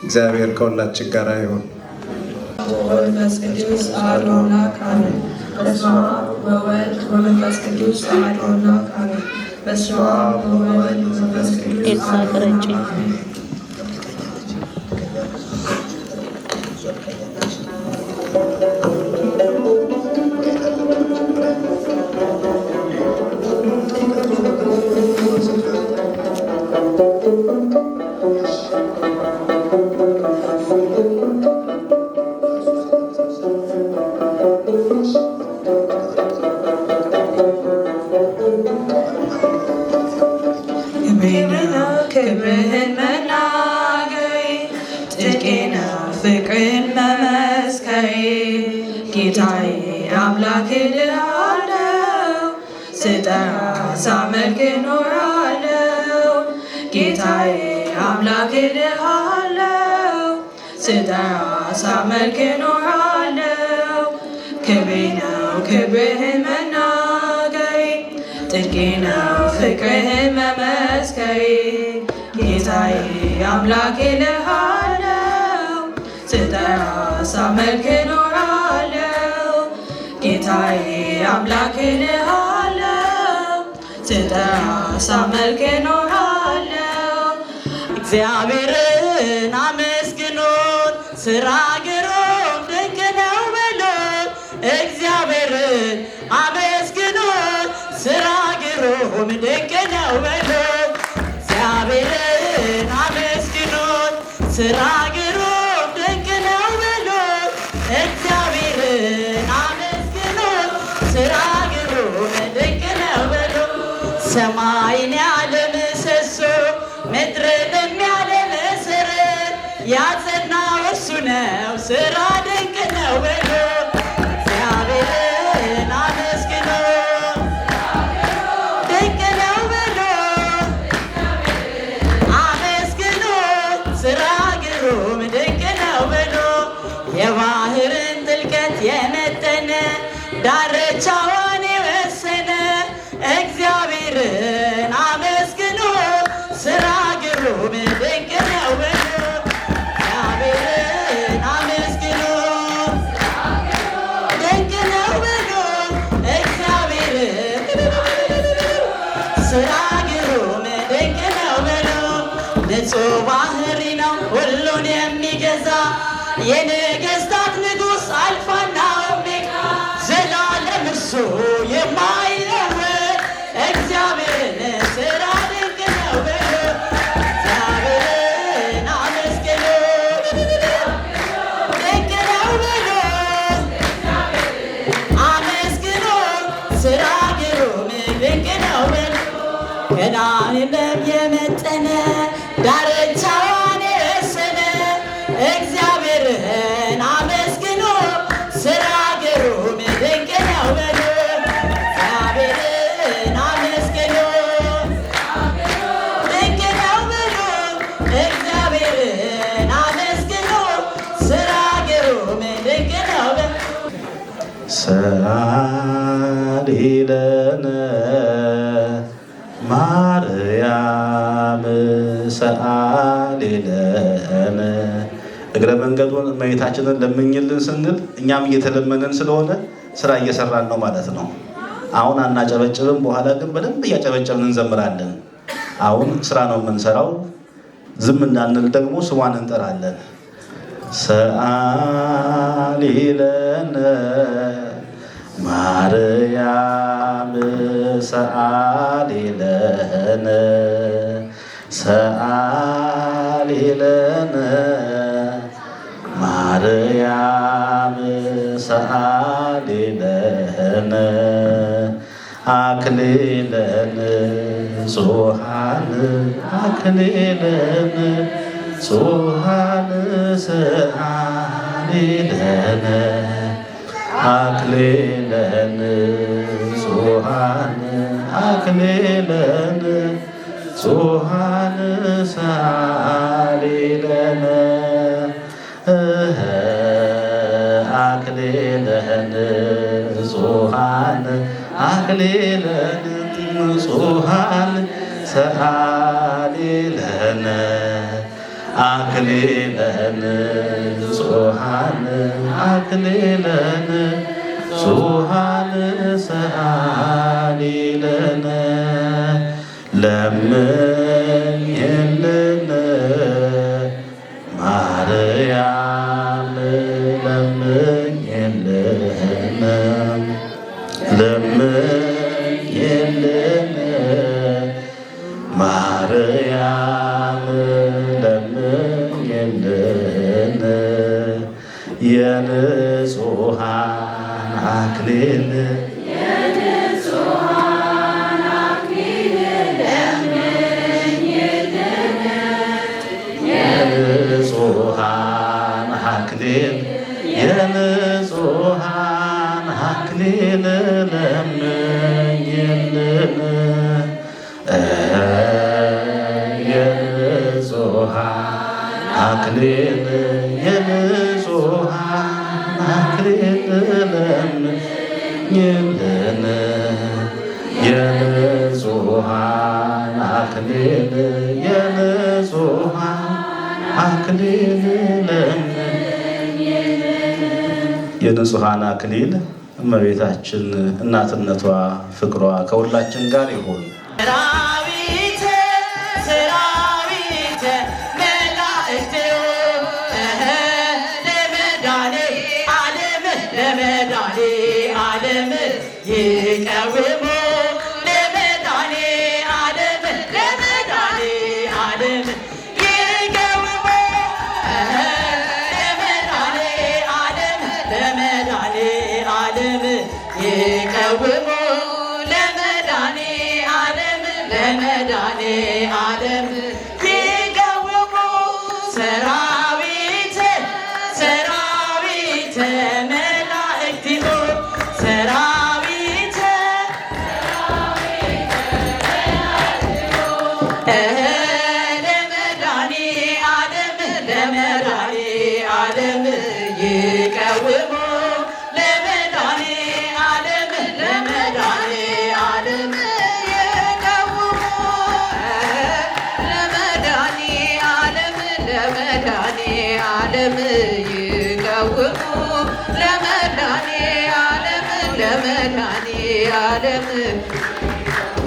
እግዚአብሔር ከሁላችን ጋር ይሁን። ወመንፈስ ቅዱስ አሐዱ አምላክ አሜን። በስመ አብ ወወልድ ወመንፈስ ቅዱስ አሐዱ አምላክ አሜን። በስመ አብ ወወልድ ወመንፈስ ቅዱስ አሐዱ አምላክ አሜን። ክብርህን መናገሬ ጽድቄ ነው ፍቅርን መመስከሬ ጌታዬ አምላክ እልሃለሁ ስጠራ ሳመልክ እኖራለሁ ጌታዬ አምላክ እልሃለሁ ስጠራ ሳመልክ እኖራለሁ ክብሬ ነው ክብርህን መናገሬ ጽድቄ ነው ፍቅርህን መመስከሬ ጌታዬ አምላክ እልሃለሁ ስጠራ ሳመልክ እኖራለሁ ጌታዬ አምላክ እልሃለሁ ስጠራ ሳመልክ እኖራለሁ እግዚአብሔርን አመስግኑት ስራ ግሩም ድንቅ ነው በሉት እግዚአብሔርን አመስግኑት ስራ ግሩም ድንቅ ነው በሉት እግዚአብሔርን አመስግኑት ስራ ግሩም ድንቅ ነው በሉት እግዚአብሔርን አመስግኑት ስራ ግሩም ድንቅ ነው በሉት ሰማይን ያለ ምሰሶ ምድርን ያለ መሰረት ያጸናው እርሱ ነው ስራ ድንቅ ነው በሉት እግዚአብሔርን አመስግኑት ድንቅ ነው በሉት አመስግኑት ስራ ግሩም ድንቅ ነው በሉት የባህርን ጥልቀት የመጠነ ዳርቻዋን የወሰነ እግዚአብሔርን አመስግኑት ስራ ግሩም ድንቅ ነው በሉት እግዚአብሔርን አመስግኑት ድንቅ ነው በሉት እግዚአብሔርን ስራ ግሩም ድንቅ ነው በሉት ንጹሕ ባህሪ ነው ሁሉን የሚገዛ የነገሥታት ንጉሥ አልፋና ኦሜጋ ዘላለም እርሱ የማይለወጥ እግዚአብሔርን ስራ ድንቅ ነው በሉት እግዚአብሔርን አመስግኑት ድንቅ ነው በሉት አመስግኑት ስራ ግሩም ድንቅ ነው በሉት ገናንም የመጠነ ዳርቻዋን የወሰነ እግዚአብሔርን አመስግኑት ስራ ግሩም ድንቅ ነው በሉት እግዚአብሔርን አመስግኑት ድንቅ ነው በሉት እግዚአብሔርን አመስግኑት ስራ ግሩም ድንቅ ነው በሉት ሰአሊለነ ማርያም ሰአሊለነ እግረ መንገዱን እመቤታችንን ለምኝልን ስንል እኛም እየተለመንን ስለሆነ ስራ እየሰራን ነው ማለት ነው። አሁን አናጨበጭብም፣ በኋላ ግን በደንብ እያጨበጨብን እንዘምራለን። አሁን ስራ ነው የምንሰራው። ዝም እንዳንል ደግሞ ስሟን እንጠራለን። ሰአሊለነ ማርያም ሰአሊለነ ሰአሊለነ ማርያም ሰአሊለነ አክሊለነ ጹሃን አክሊለነ ጹሃን ሰአሊለነ አክሊለነ ጹሃን አክሊለነ ጹሃን ሰአሊለነ አክሊለነ ጹሃን አክሊለነ ጹሃን ሰአሊለነ አክሊለነ ጹሃን አክሊለነ ጹሃን ሰአሊለነ ለምኝልን ማርያም ለምኝልን ለምኝልን ማርያም ለምኝልን የንጹሃን አክሊል አክሊል የንጹሐን አክሊል ለምኝልን የንጹሐን አክሊል የንጹሐን አክሊል የንጹሐን አክሊል እመቤታችን እናትነቷ ፍቅሯ ከሁላችን ጋር ይሁን። ይቀውሙ ለመድኃኔ ዓለም ይቀውሙ ለመድኃኔ ዓለም ይቀውሙ ለመድኃኔ ዓለም ይቀውሙ ሰራዊተ መላእክቲሁ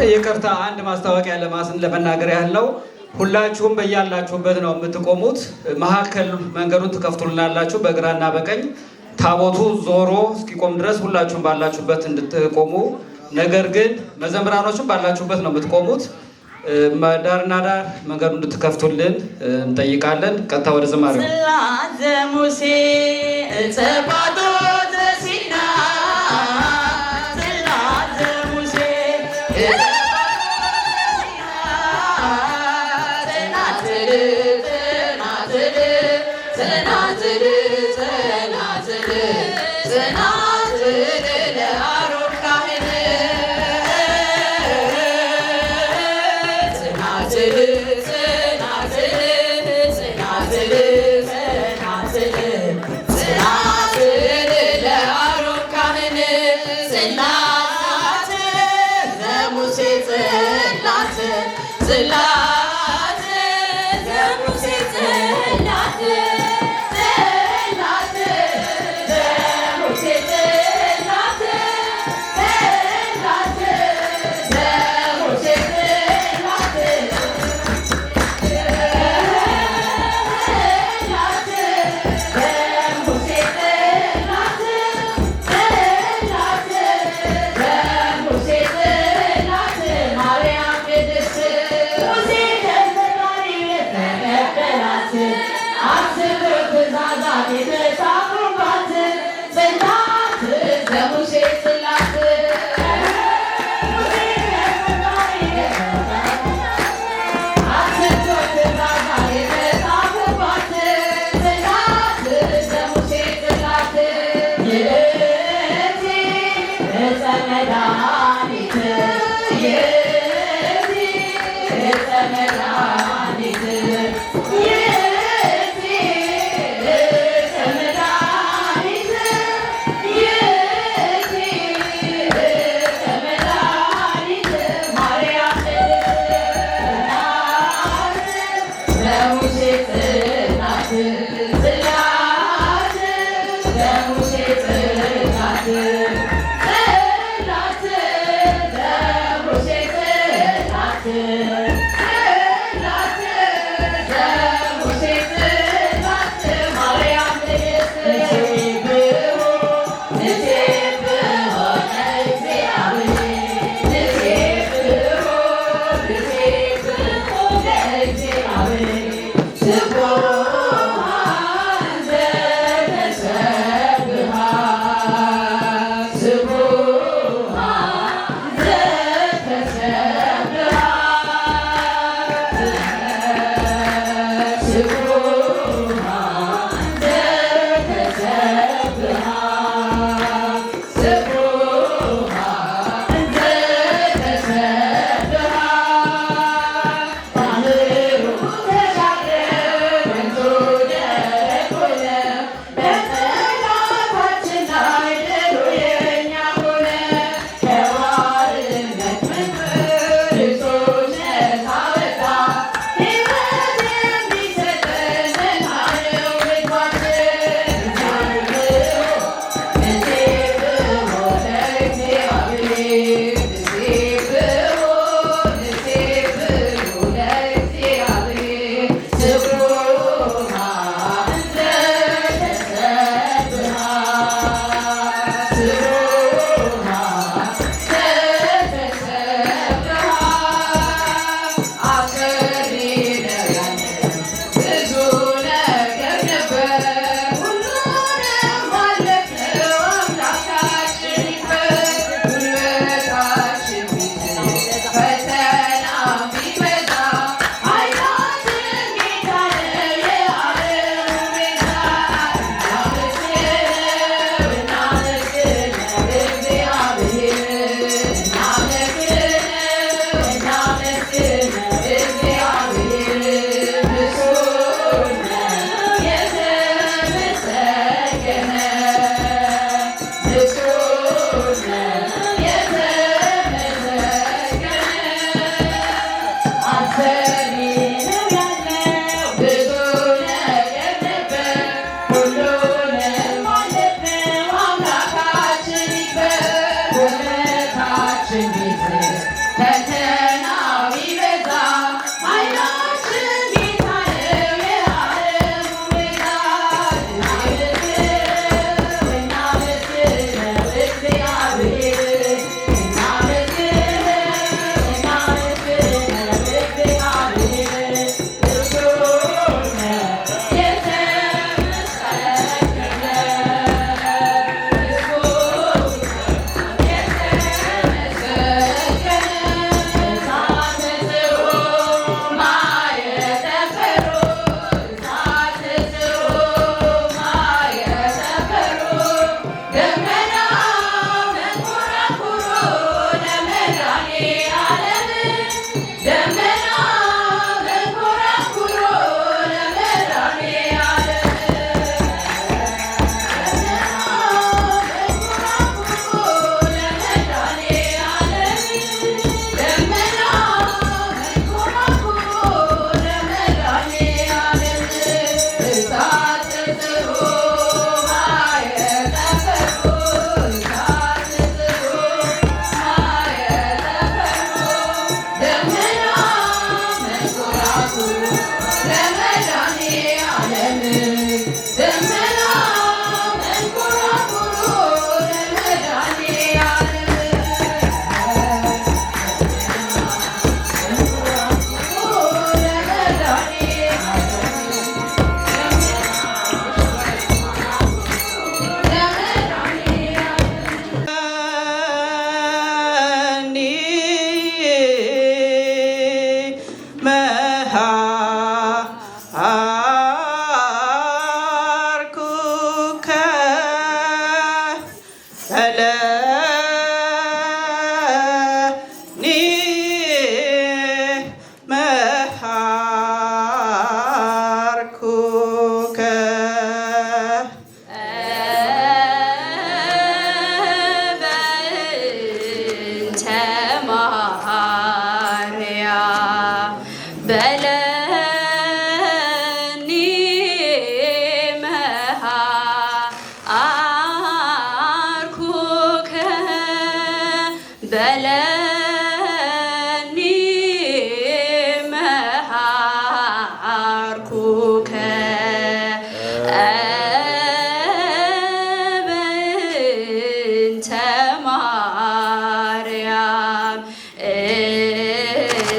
ይቅርታ አንድ ማስታወቂያ ለመናገር ያለው ሁላችሁም በያላችሁበት ነው የምትቆሙት። መሀከል መንገዱን ትከፍቱልናላችሁ በግራና በቀኝ ታቦቱ ዞሮ እስኪቆም ድረስ ሁላችሁም ባላችሁበት እንድትቆሙ። ነገር ግን መዘምራኖችም ባላችሁበት ነው የምትቆሙት። ዳርና ዳር መንገዱን እንድትከፍቱልን እንጠይቃለን። ቀጥታ ወደ ዝማሬው ሙሴ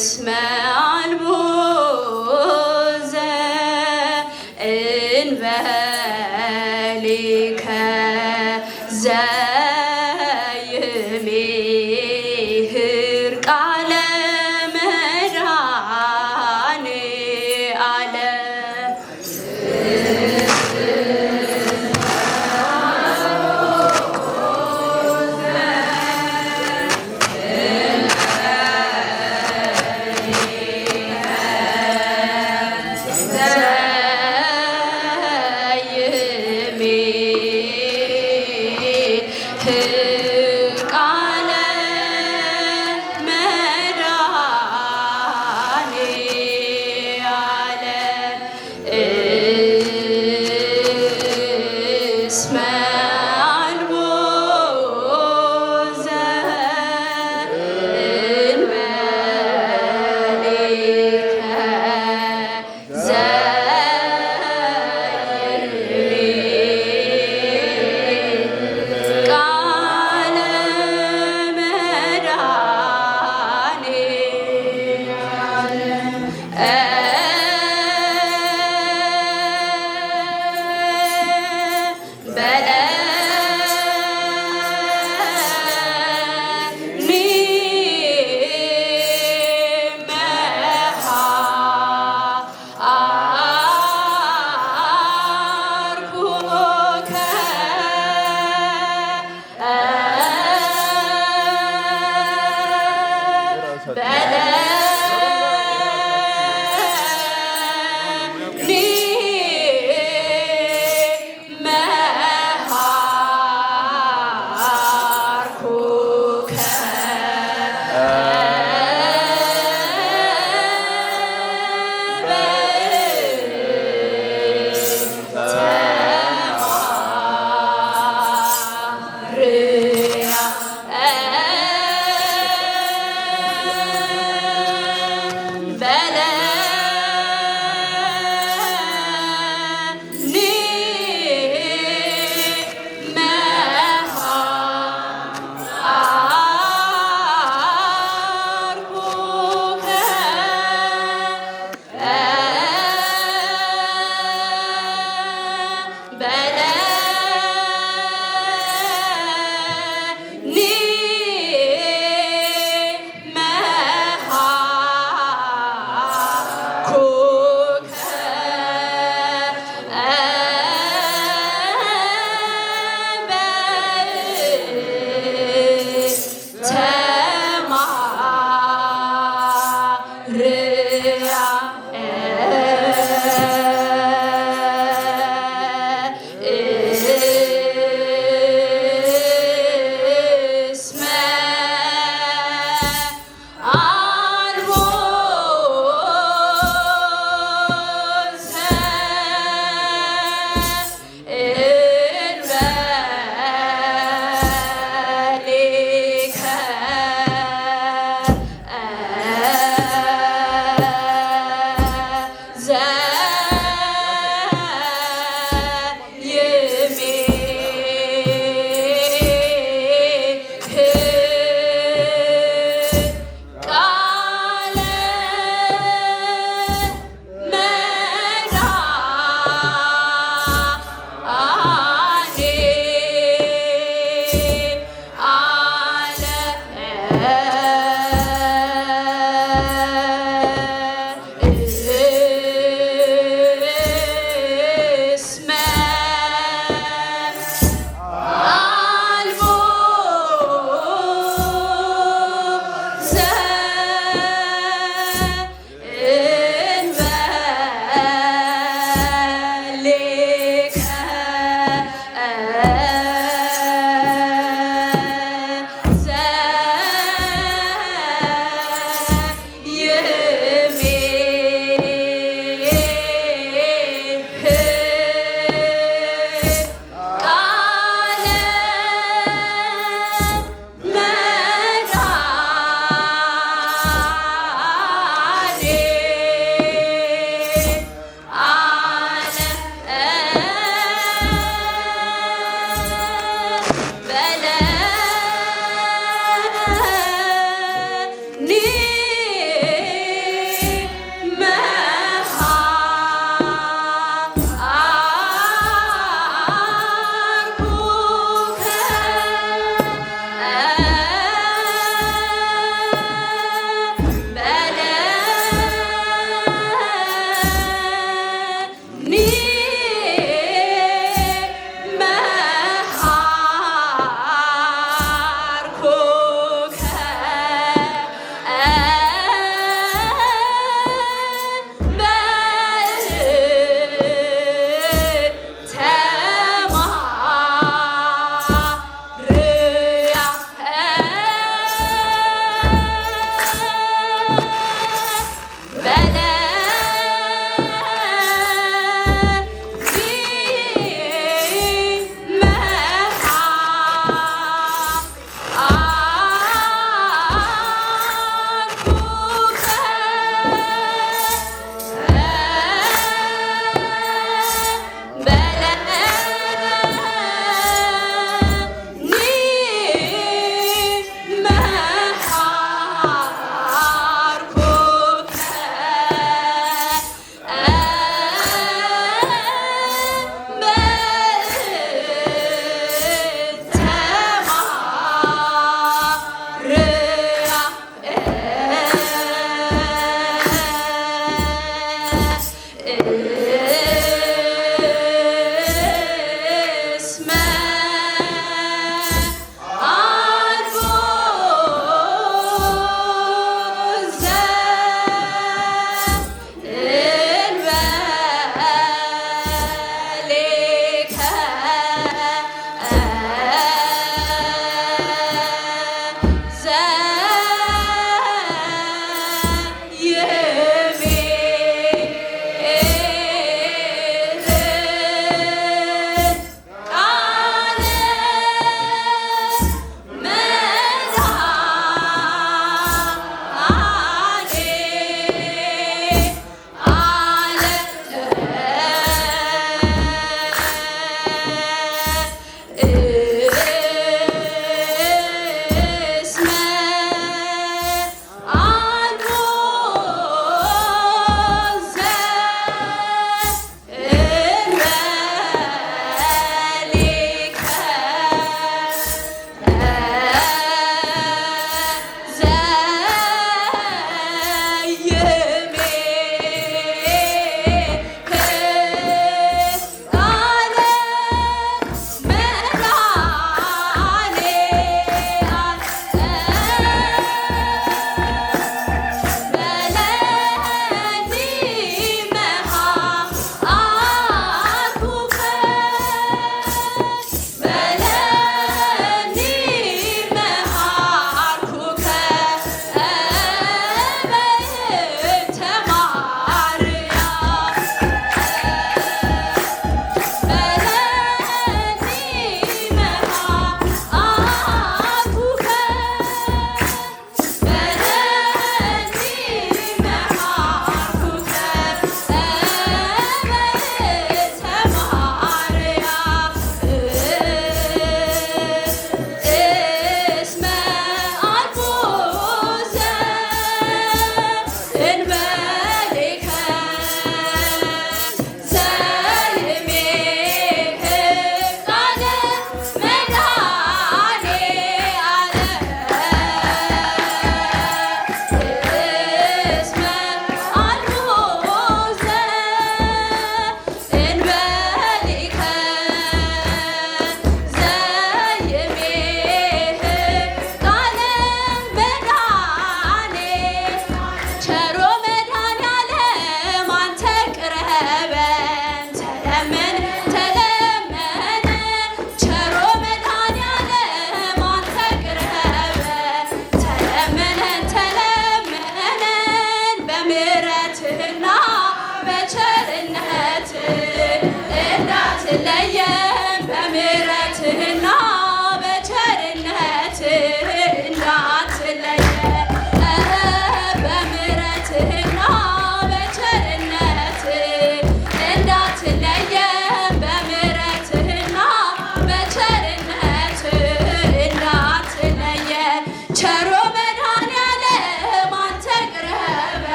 እስመ አልቦ ዘእንበሌከ ዘይሜህር ቃለ መድኃኔዓለም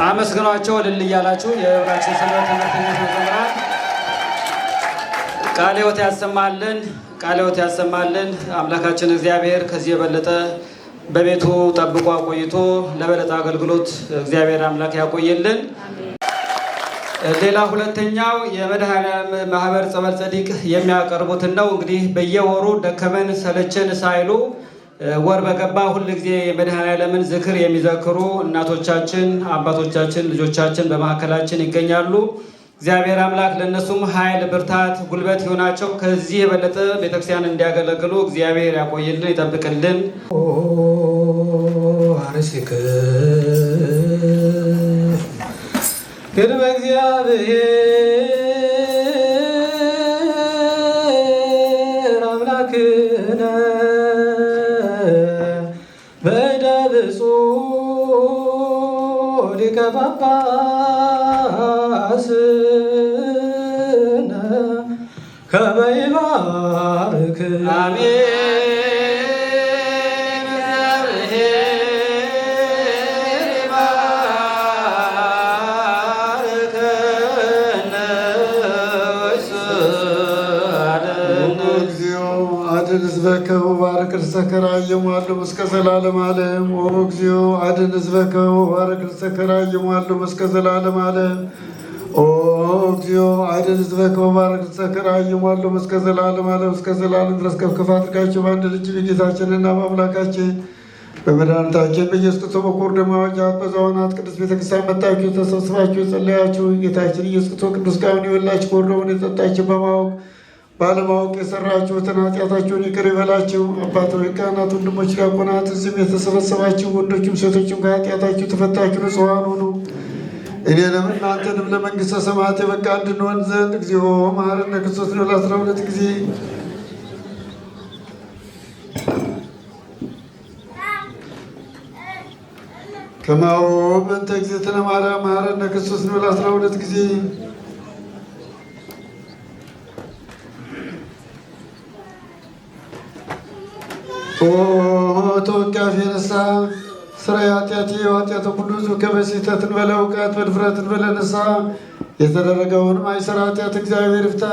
አመስግኗቸው እልል እያላችሁ የህብራችን ሰንበት ትምህርተኞች መዘምራን ቃለ ሕይወት ያሰማልን፣ ቃለ ሕይወት ያሰማልን። አምላካችን እግዚአብሔር ከዚህ የበለጠ በቤቱ ጠብቆ አቆይቶ ለበለጠ አገልግሎት እግዚአብሔር አምላክ ያቆየልን። ሌላ ሁለተኛው የመድኃኔዓለም ማህበር ጸበል ጸዲቅ የሚያቀርቡትን ነው። እንግዲህ በየወሩ ደከመን ሰለቸን ሳይሉ ወር በገባ ሁል ጊዜ የመድኃኔዓለምን ዝክር የሚዘክሩ እናቶቻችን፣ አባቶቻችን፣ ልጆቻችን በመካከላችን ይገኛሉ። እግዚአብሔር አምላክ ለእነሱም ኃይል፣ ብርታት፣ ጉልበት ይሆናቸው። ከዚህ የበለጠ ቤተክርስቲያን እንዲያገለግሉ እግዚአብሔር ያቆይልን፣ ይጠብቅልን። አርሲክ ቅድመ እግዚአብሔር አምላክነ በእደ ብፁዕ ሊቀ ጳጳስነ ከመ ይባርክ አሜን። አድን ሕዝበከ ወባርክ ርስተከ ራየሟሉ እስከ ዘላለም ዓለም። ኦ እግዚኦ አድን ሕዝበከ ወባርክ ርስተከ ራየሟሉ እስከ ዘላለም ዓለም። ኦ እግዚኦ አድን ሕዝበከ ወባርክ ርስተከ ራየሟሉ እስከ ዘላለም ዓለም። እስከ ዘላለም ድረስ ከፍ ከፍ አድርጋችሁ በአንድ ልጅ በጌታችንና በአምላካችን በመድኃኒታችን በኢየሱስ ክርስቶስ በኩር ደማዋጃት በዛዋናት ቅዱስ ቤተክርስቲያን መጣችሁ ተሰብስባችሁ የጸለያችሁ ጌታችን ኢየሱስ ክርስቶስ ቅዱስ ቃሉን የበላችሁ ወርዶውን የጠጣችሁ በማወቅ ባለማወቅ የሰራችሁትን ኃጢአታችሁን ይቅር ይበላችሁ። አባቶች፣ ካህናት፣ ወንድሞች፣ ዲያቆናት እዚህም የተሰበሰባችሁ ወንዶችም ሴቶችም ከኃጢአታችሁ ተፈታችሁ ንጹሐን ሁኑ። እኔንም እናንተንም ለመንግሥተ ሰማያት የበቃ እንድንሆን ዘንድ እግዚኦ መሐረነ ክርስቶስ ነው 12 ጊዜ ከማሁ በእንተ እግዝእትነ ማርያም መሐረነ ክርስቶስ ነው 12 ጊዜ ኦ ተወቃፊ ንስሐ ስራይ ኃጢአቴ ኃጢአተ ኩሉ ሕዝብ ከበስሕተት እንበለ እውቀት በድፍረት እንበለ ንስሐ የተደረገውን ማይሰራ ኃጢአት እግዚአብሔር ይፍታ።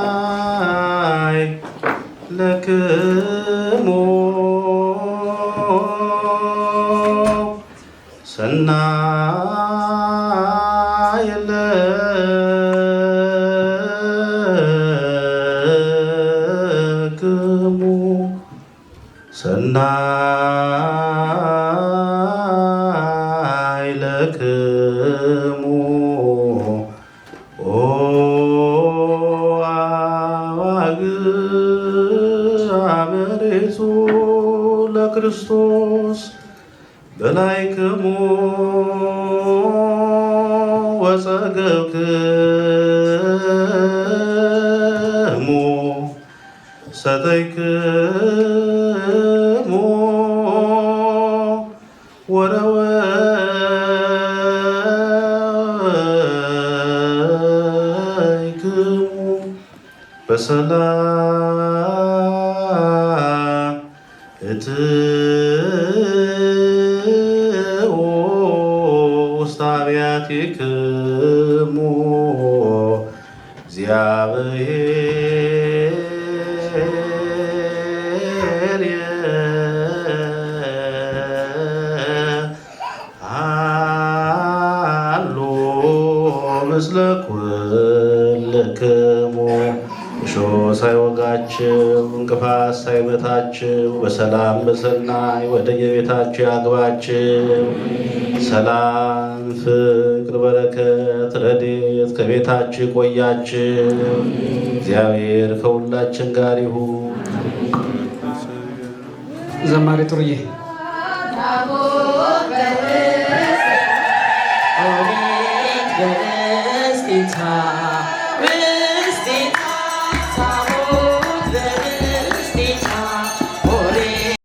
ሰናይ ለክሙ ሰናይ ለክሙ ሰናይ ለክሙ ኦ አዋግዕ አበሬቱ ለክርስቶስ በላይክሙ ወጸገብክሙ ሰተይክሙ ወረወይክሙ በሰላም እትዉ ውስተ አብያቲክሙ እግዚአብሔር አሎ ምስለ ኩልክሙ እሾህ ሳይወጋችሁ እንቅፋት ሳይመታችሁ በሰላም በሰናይ ወደ የቤታችሁ ያግባችሁ። ሰላም፣ ፍቅር፣ በረከት፣ ረድኤት ከቤታችሁ ይቆያችሁ። እግዚአብሔር ከሁላችን ጋር ይሁን። ዘማሪ ጥሩዬ በደስታ